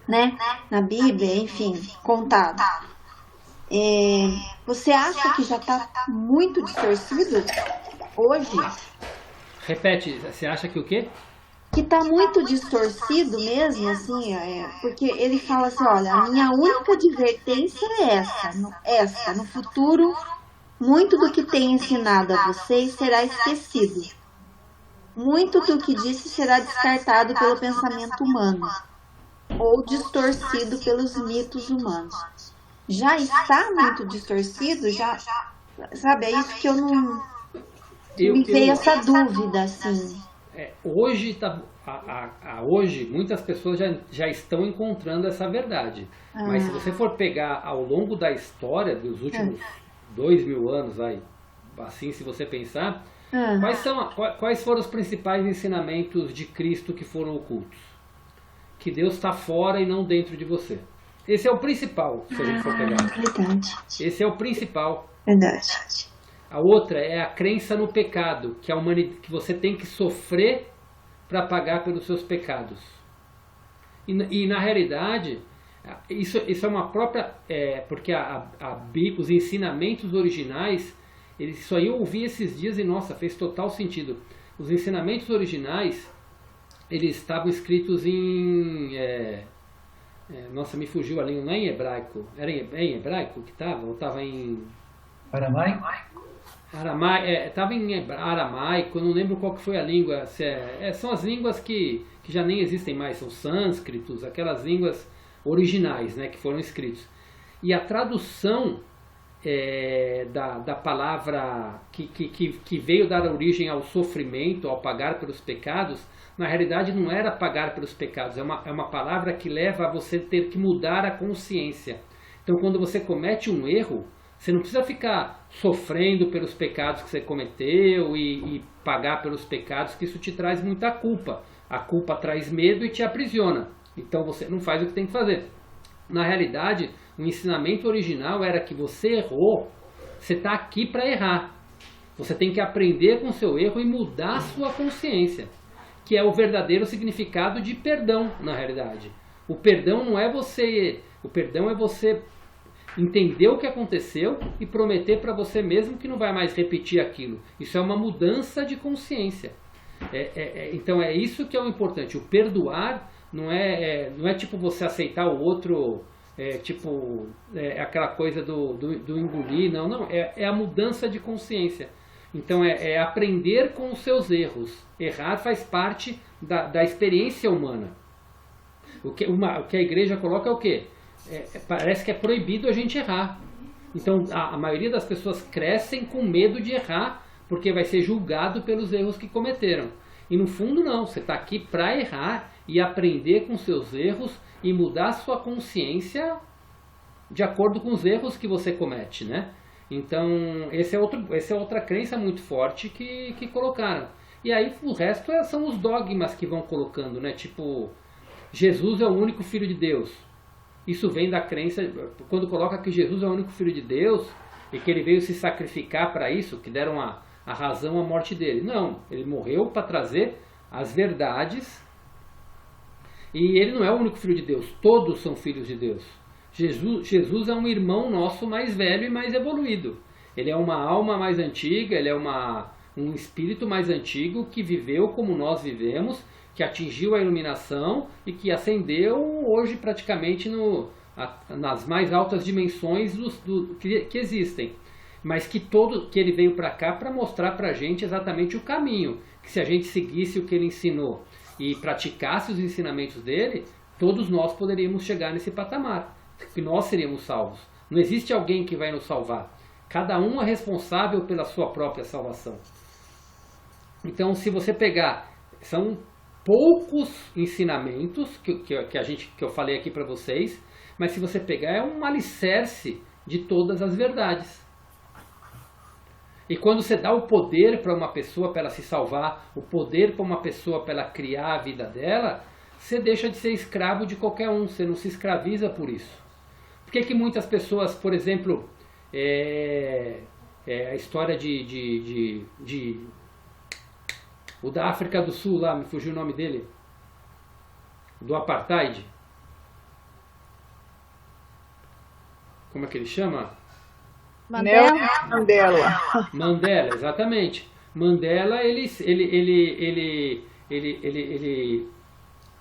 né, na Bíblia, enfim, contado. Você acha que já está muito distorcido hoje? Repete, você acha que o quê? Que está muito distorcido mesmo, assim, porque ele fala assim, olha, a minha única advertência é essa, no futuro... Muito do que tenho ensinado a vocês será esquecido. Muito do que disse será descartado pelo pensamento humano ou distorcido pelos mitos humanos. Já está muito distorcido? Já, sabe, é isso que eu não... me veio essa dúvida, assim. Hoje, muitas pessoas já estão encontrando essa verdade. Mas se você for pegar ao longo da história dos últimos... 2000 anos, assim, se você pensar, quais foram os principais ensinamentos de Cristo que foram ocultos? Que Deus está fora e não dentro de você. Esse é o principal, se a gente for pegar. Verdade. Esse é o principal. Verdade. A outra é a crença no pecado, que você tem que sofrer para pagar pelos seus pecados. E na realidade... Isso é uma própria... porque os ensinamentos originais... Isso aí eu ouvi esses dias e, nossa, fez total sentido. Os ensinamentos originais, eles estavam escritos em... nossa, me fugiu a língua, não é em hebraico. Era em hebraico que estava? Ou estava em... Aramaico? Estava em aramaico, eu não lembro qual que foi a língua. São as línguas que já nem existem mais, são sânscritos, aquelas línguas... originais, né, que foram escritos. E a tradução da palavra que veio dar origem ao sofrimento, ao pagar pelos pecados, na realidade não era pagar pelos pecados, é uma palavra que leva a você ter que mudar a consciência. Então, quando você comete um erro, você não precisa ficar sofrendo pelos pecados que você cometeu e pagar pelos pecados, que isso te traz muita culpa. A culpa traz medo e te aprisiona. Então você não faz o que tem que fazer. Na realidade, o ensinamento original era que você errou, você está aqui para errar. Você tem que aprender com o seu erro e mudar a sua consciência, que é o verdadeiro significado de perdão, na realidade. O perdão não é você... O perdão é você entender o que aconteceu e prometer para você mesmo que não vai mais repetir aquilo. Isso é uma mudança de consciência. Então é isso que é o importante. O perdoar não é tipo você aceitar o outro, aquela coisa do engolir, não, é a mudança de consciência. Então é aprender com os seus erros. Errar faz parte da experiência humana. O que a igreja coloca é o quê? Parece que é proibido a gente errar. Então a maioria das pessoas crescem com medo de errar, porque vai ser julgado pelos erros que cometeram. E no fundo não, você está aqui para errar e aprender com seus erros e mudar sua consciência de acordo com os erros que você comete, né? Então, essa é outra crença muito forte que colocaram. E aí o resto são os dogmas que vão colocando, né? Tipo, Jesus é o único Filho de Deus. Isso vem da crença, quando coloca que Jesus é o único Filho de Deus e que ele veio se sacrificar para isso, que deram a razão à morte dele. Não, ele morreu para trazer as verdades e ele não é o único Filho de Deus, todos são filhos de Deus. Jesus é um irmão nosso mais velho e mais evoluído. Ele é uma alma mais antiga, ele é um espírito mais antigo que viveu como nós vivemos, que atingiu a iluminação e que ascendeu hoje praticamente nas mais altas dimensões que existem. Mas que ele veio para cá para mostrar para a gente exatamente o caminho. Que se a gente seguisse o que ele ensinou e praticasse os ensinamentos dele, todos nós poderíamos chegar nesse patamar. Que nós seríamos salvos. Não existe alguém que vai nos salvar. Cada um é responsável pela sua própria salvação. Então, se você pegar, são poucos ensinamentos que eu falei aqui para vocês, mas se você pegar, é um alicerce de todas as verdades. E quando você dá o poder para uma pessoa para ela se salvar, o poder para uma pessoa para ela criar a vida dela, você deixa de ser escravo de qualquer um, você não se escraviza por isso. Por que muitas pessoas, por exemplo, a história o da África do Sul lá, me fugiu o nome dele, do apartheid, como é que ele chama? Mandela, exatamente. Mandela, ele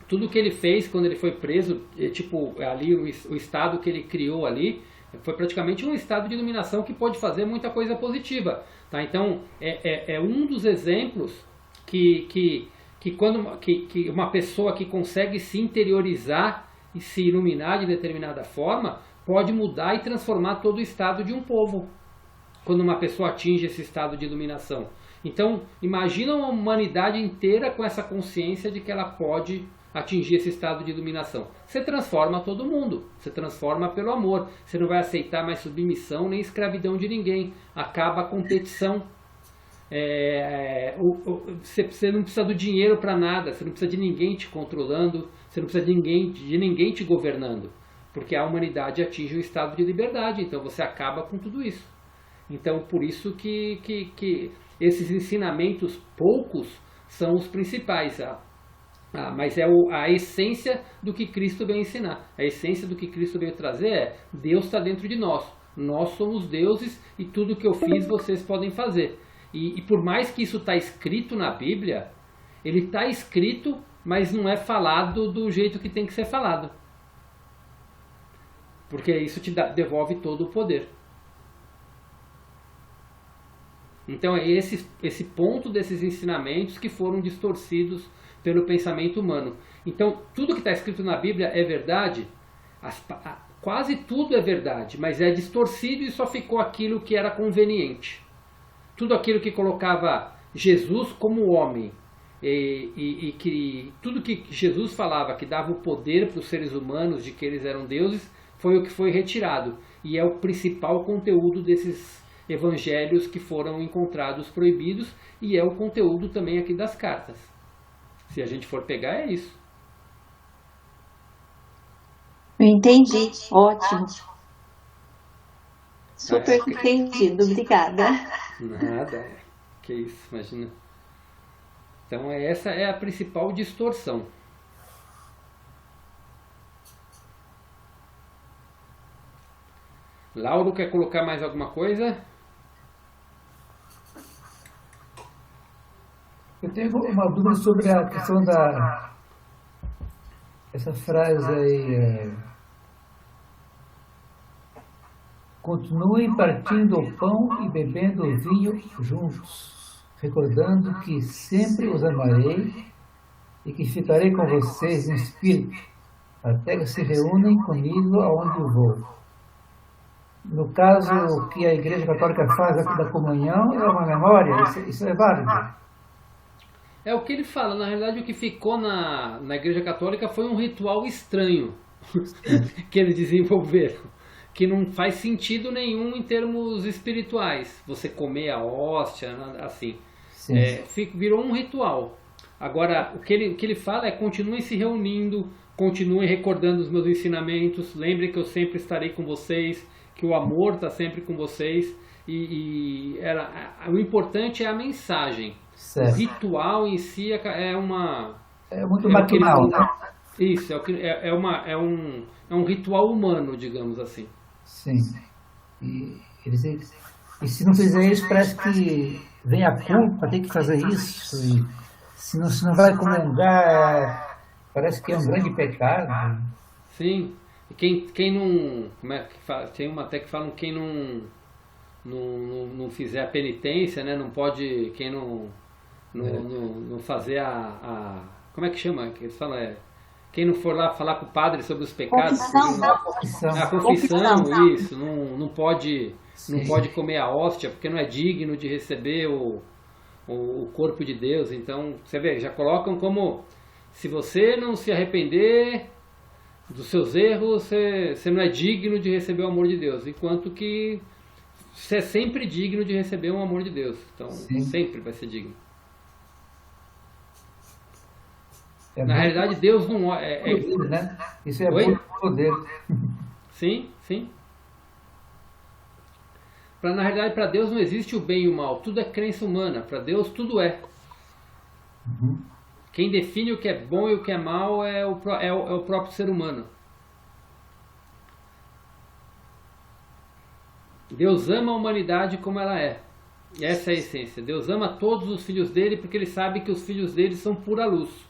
tudo que ele fez quando ele foi preso, ali o estado que ele criou ali, foi praticamente um estado de iluminação que pode fazer muita coisa positiva, tá? Então é um dos exemplos que uma pessoa que consegue se interiorizar e se iluminar de determinada forma pode mudar e transformar todo o estado de um povo, quando uma pessoa atinge esse estado de iluminação. Então imagina uma humanidade inteira com essa consciência de que ela pode atingir esse estado de iluminação. Você transforma todo mundo, você transforma pelo amor, você não vai aceitar mais submissão nem escravidão de ninguém, acaba a competição. Você não precisa do dinheiro para nada, você não precisa de ninguém te controlando, você não precisa de ninguém te governando, porque a humanidade atinge o estado de liberdade, então você acaba com tudo isso. Então por isso que esses ensinamentos poucos são os principais, mas é a essência do que Cristo veio ensinar. A essência do que Cristo veio trazer é: Deus está dentro de nós, nós somos deuses e tudo que eu fiz vocês podem fazer. E por mais que isso está escrito na Bíblia, ele está escrito, mas não é falado do jeito que tem que ser falado. Porque isso te devolve todo o poder. Então é esse ponto desses ensinamentos que foram distorcidos pelo pensamento humano. Então tudo que está escrito na Bíblia é verdade, quase tudo é verdade, mas é distorcido e só ficou aquilo que era conveniente. Tudo aquilo que colocava Jesus como homem e que tudo que Jesus falava que dava o poder para os seres humanos de que eles eram deuses foi o que foi retirado. E é o principal conteúdo desses evangelhos que foram encontrados proibidos e é o conteúdo também aqui das cartas. Se a gente for pegar, é isso. Entendi, ótimo. Super entendido, obrigada. Nada, que isso, imagina. Então essa é a principal distorção. Lauro, quer colocar mais alguma coisa? Eu tenho uma dúvida sobre a questão essa frase aí, continuem partindo o pão e bebendo o vinho juntos, recordando que sempre os amarei e que ficarei com vocês em espírito, até que se reúnem comigo aonde eu vou. No caso, o que a Igreja Católica faz da comunhão é uma memória, isso é válido. É o que ele fala, na realidade o que ficou na Igreja Católica foi um ritual estranho que eles desenvolveram, que não faz sentido nenhum em termos espirituais, você comer a hóstia, assim, virou um ritual. Agora, o que ele fala é: continuem se reunindo, continuem recordando os meus ensinamentos, lembrem que eu sempre estarei com vocês, que o amor está sempre com vocês, o importante é a mensagem. Certo. O ritual em si é muito maquinal, né? Isso, é um ritual humano, digamos assim. Sim. E se não fizer isso, parece que vem a culpa, tem que fazer isso. E se não vai comungar, parece que é um grande pecado. Sim. E quem não... Como é que fala? Tem uma até que falam: quem não fizer a penitência, né? Não pode... Quem não fazer como é que chama? Que eles falam quem não for lá falar com o padre sobre os pecados... A confissão, isso. Não pode comer a hóstia, porque não é digno de receber o corpo de Deus. Então, você vê, já colocam como: se você não se arrepender dos seus erros, você não é digno de receber o amor de Deus, enquanto que você é sempre digno de receber o amor de Deus. Então, sempre vai ser digno. Na realidade, Deus não né? Isso é muito poder. Sim. Na realidade, para Deus não existe o bem e o mal, tudo é crença humana. Para Deus, tudo é. Uhum. Quem define o que é bom e o que é mal é o próprio ser humano. Deus ama a humanidade como ela é. E essa é a essência. Deus ama todos os filhos dele porque ele sabe que os filhos dele são pura luz.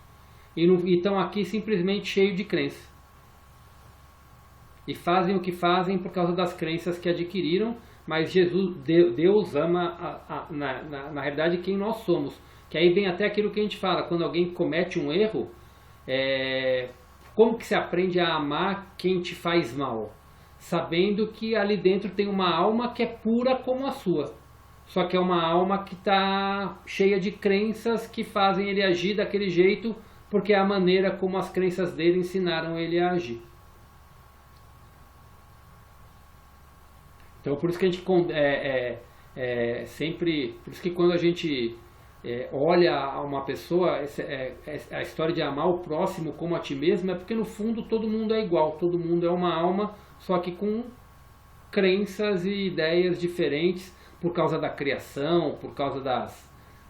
E estão aqui simplesmente cheios de crença. E fazem o que fazem por causa das crenças que adquiriram. Mas Deus ama, na realidade, quem nós somos. Que aí vem até aquilo que a gente fala: quando alguém comete um erro, como que se aprende a amar quem te faz mal? Sabendo que ali dentro tem uma alma que é pura como a sua. Só que é uma alma que está cheia de crenças que fazem ele agir daquele jeito, porque é a maneira como as crenças dele ensinaram ele a agir. Então por isso que a gente sempre... Por isso que quando a gente olha uma pessoa, a história de amar o próximo como a ti mesmo, é porque no fundo todo mundo é igual, todo mundo é uma alma, só que com crenças e ideias diferentes por causa da criação, por causa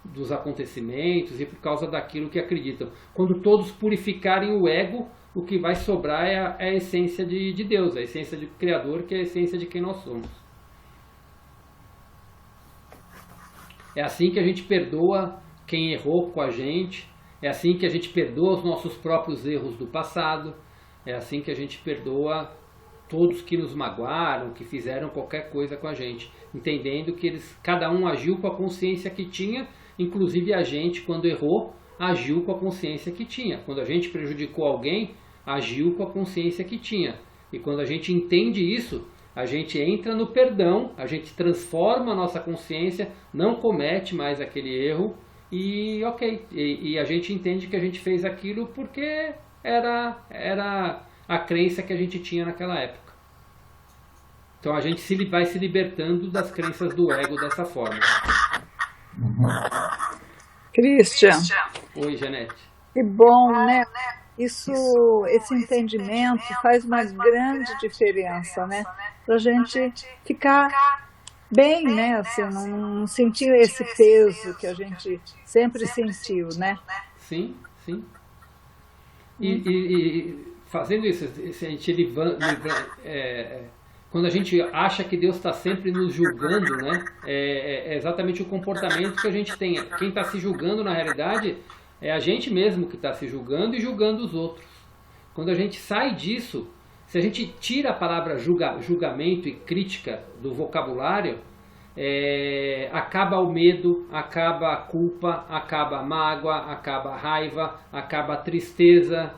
dos acontecimentos e por causa daquilo que acreditam. Quando todos purificarem o ego, o que vai sobrar é a essência de Deus, a essência do Criador, que é a essência de quem nós somos. É assim que a gente perdoa quem errou com a gente, é assim que a gente perdoa os nossos próprios erros do passado, é assim que a gente perdoa todos que nos magoaram, que fizeram qualquer coisa com a gente, entendendo que cada um agiu com a consciência que tinha, inclusive a gente, quando errou, agiu com a consciência que tinha. Quando a gente prejudicou alguém, agiu com a consciência que tinha. E quando a gente entende isso, a gente entra no perdão, a gente transforma a nossa consciência, não comete mais aquele erro e a gente entende que a gente fez aquilo porque era a crença que a gente tinha naquela época. Então a gente vai se libertando das crenças do ego dessa forma. Christian. Oi, Janete. Que bom, né? Esse entendimento faz uma grande diferença, né? Pra gente ficar bem, né? Assim, não sentir esse peso que a gente sempre sentiu, né? Sim. E fazendo isso, a gente quando a gente acha que Deus está sempre nos julgando, né? É exatamente o comportamento que a gente tem. Quem está se julgando, na realidade, é a gente mesmo que está se julgando e julgando os outros. Quando a gente sai disso, se a gente tira a palavra julgamento e crítica do vocabulário, acaba o medo, acaba a culpa, acaba a mágoa, acaba a raiva, acaba a tristeza.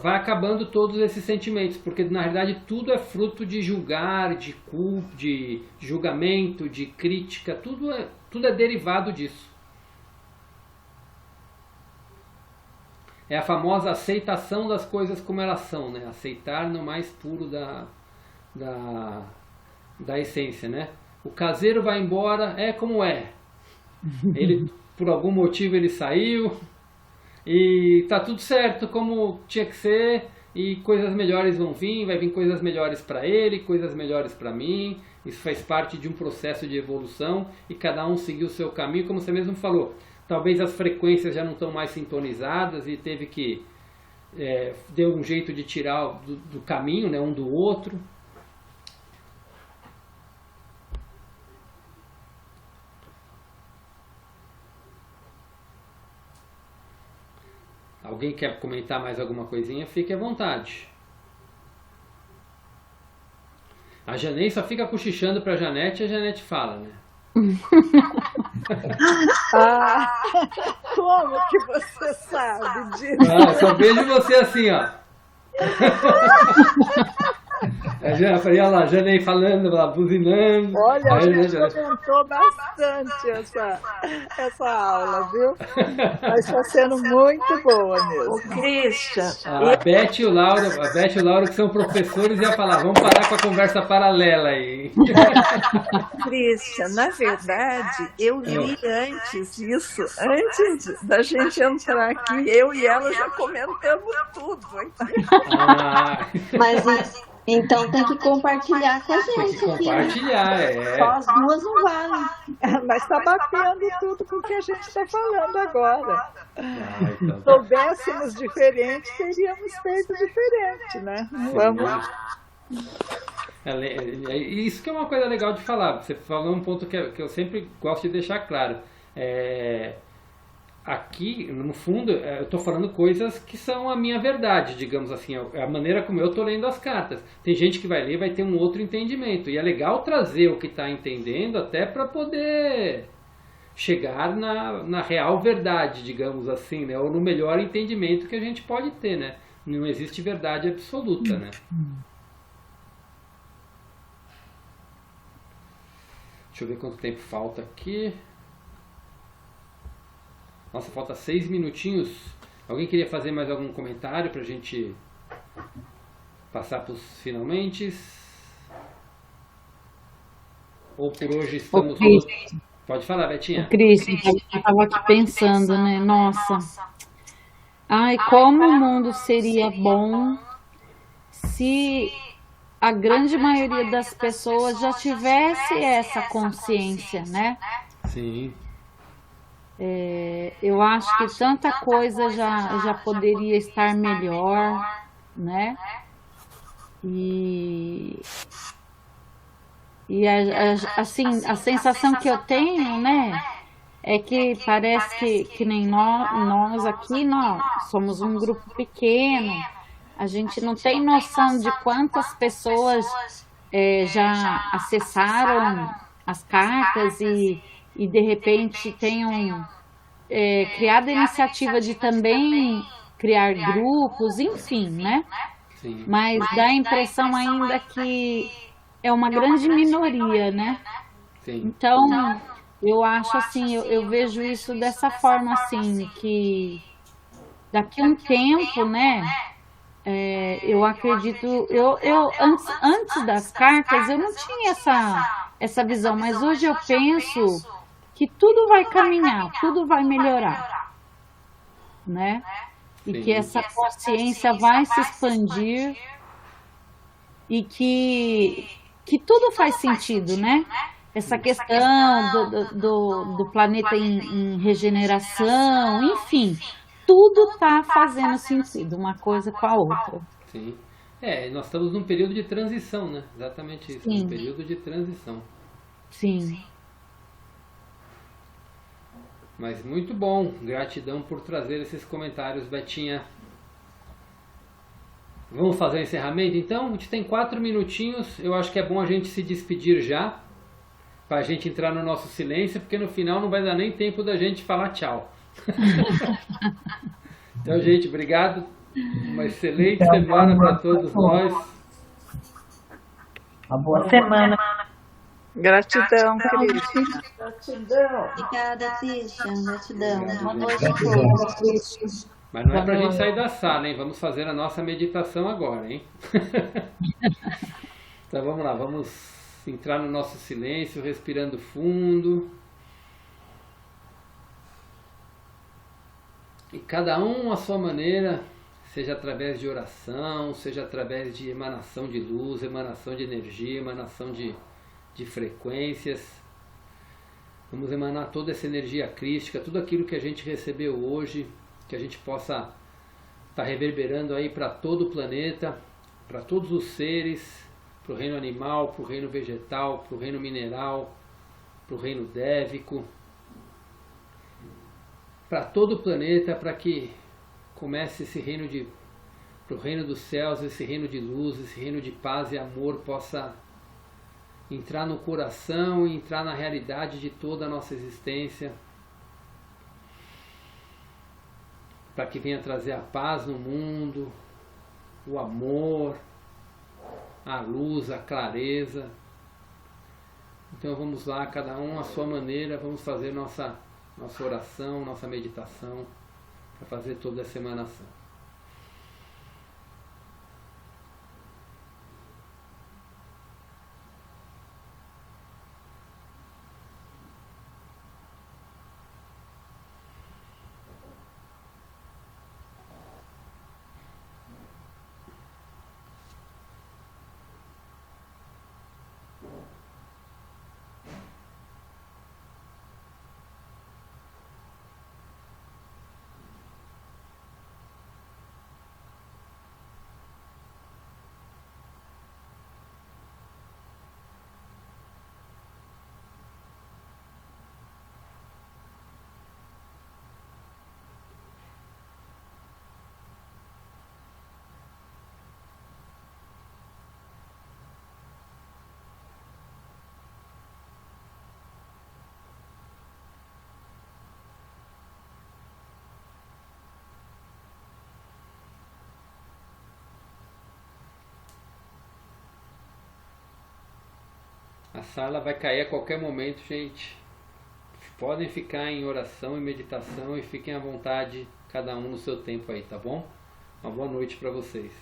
Vai acabando todos esses sentimentos, porque na realidade tudo é fruto de julgar, de culpa, de julgamento, de crítica, tudo é derivado disso. É a famosa aceitação das coisas como elas são, né? Aceitar no mais puro da essência, né? O caseiro vai embora, é como é. Ele, por algum motivo, ele saiu e tá tudo certo como tinha que ser, e coisas melhores vão vir, vai vir coisas melhores para ele, coisas melhores para mim. Isso faz parte de um processo de evolução e cada um seguiu o seu caminho, como você mesmo falou. Talvez as frequências já não estão mais sintonizadas e teve que deu um jeito de tirar do caminho, né, um do outro. Alguém quer comentar mais alguma coisinha? Fique à vontade. A Janei só fica cochichando para a Janete e a Janete fala, né? Como que você sabe disso? Eu só vejo você assim, ó. Olha lá, Janei falando, lá, buzinando. Olha, a gente comentou bastante essa aula, viu? Mas está sendo muito boa mesmo. O Christian. A Beth e o Lauro, que são professores, ia falar, vamos parar com a conversa paralela aí. Christian, na verdade, eu li antes isso, antes da gente entrar aqui, eu e ela já comentamos tudo aqui. Mas então tem que compartilhar com a gente. Tem que compartilhar, aqui. Só as duas não valem. Mas está batendo tudo com o que a gente está falando agora. Então. Se soubéssemos diferente, teríamos feito diferente, né? Vamos. Isso que é uma coisa legal de falar. Você falou um ponto que eu sempre gosto de deixar claro. Aqui, no fundo, eu estou falando coisas que são a minha verdade, digamos assim, a maneira como eu estou lendo as cartas. Tem gente que vai ler e vai ter um outro entendimento. E é legal trazer o que está entendendo até para poder chegar na real verdade, digamos assim, né? Ou no melhor entendimento que a gente pode ter, né? Não existe verdade absoluta, né? Deixa eu ver quanto tempo falta aqui. Nossa, falta 6 minutinhos. Alguém queria fazer mais algum comentário para a gente passar para os finalmente? Ou por hoje estamos... Pode falar, Betinha. Cris, eu estava aqui pensando, né? Nossa. Ai, como o mundo seria bom se a grande maioria das pessoas já tivesse essa consciência, né? Sim. Eu acho que tanta coisa já poderia estar melhor, né? E assim, a sensação que eu tenho, né, é que parece que nem nós aqui, nós somos um grupo pequeno, a gente não tem noção de quantas pessoas já acessaram as cartas e de repente tenham criado a iniciativa de também criar grupos, enfim, né? Sim. Mas dá a impressão ainda que é uma grande minoria, né? Sim. Então, eu acho assim, eu vejo isso dessa forma, assim, que daqui a um tempo, né? Eu acredito, antes das cartas eu não tinha essa visão, mas hoje eu penso que tudo vai caminhar, tudo vai melhorar, né? E Sim. que essa consciência vai se expandir e que tudo faz sentido, né? Essa questão do planeta em regeneração, enfim, tudo está fazendo sentido, uma coisa com a outra. Sim. Nós estamos num período de transição, né? Exatamente isso, Sim. um período de transição. Sim. Mas muito bom, gratidão por trazer esses comentários, Betinha. Vamos fazer o encerramento então? A gente tem 4 minutinhos, eu acho que é bom a gente se despedir já, para a gente entrar no nosso silêncio, porque no final não vai dar nem tempo da gente falar tchau. Então, gente, obrigado. Uma excelente semana para todos nós. Uma boa semana. Gratidão, Cristian. Gratidão. Obrigada, Cristian. Gratidão. Boa noite a Gratidão. todos. Mas não é pra gente sair da sala, hein? Vamos fazer a nossa meditação agora, hein? Então vamos lá, vamos entrar no nosso silêncio, respirando fundo. E cada um à sua maneira, seja através de oração, seja através de emanação de luz, emanação de energia, emanação de frequências. Vamos emanar toda essa energia crística, tudo aquilo que a gente recebeu hoje, que a gente possa estar reverberando aí para todo o planeta, para todos os seres, para o reino animal, para o reino vegetal, para o reino mineral, para o reino dévico, para todo o planeta, para que comece esse reino para o reino dos céus, esse reino de luz, esse reino de paz e amor possa entrar no coração e entrar na realidade de toda a nossa existência, para que venha trazer a paz no mundo, o amor, a luz, a clareza. Então vamos lá, cada um à sua maneira, vamos fazer nossa oração, nossa meditação, para fazer toda essa emanação. A sala vai cair a qualquer momento, gente. Podem ficar em oração e meditação e fiquem à vontade, cada um no seu tempo aí, tá bom? Uma boa noite para vocês.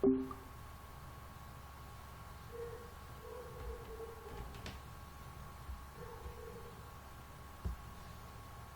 Thank you.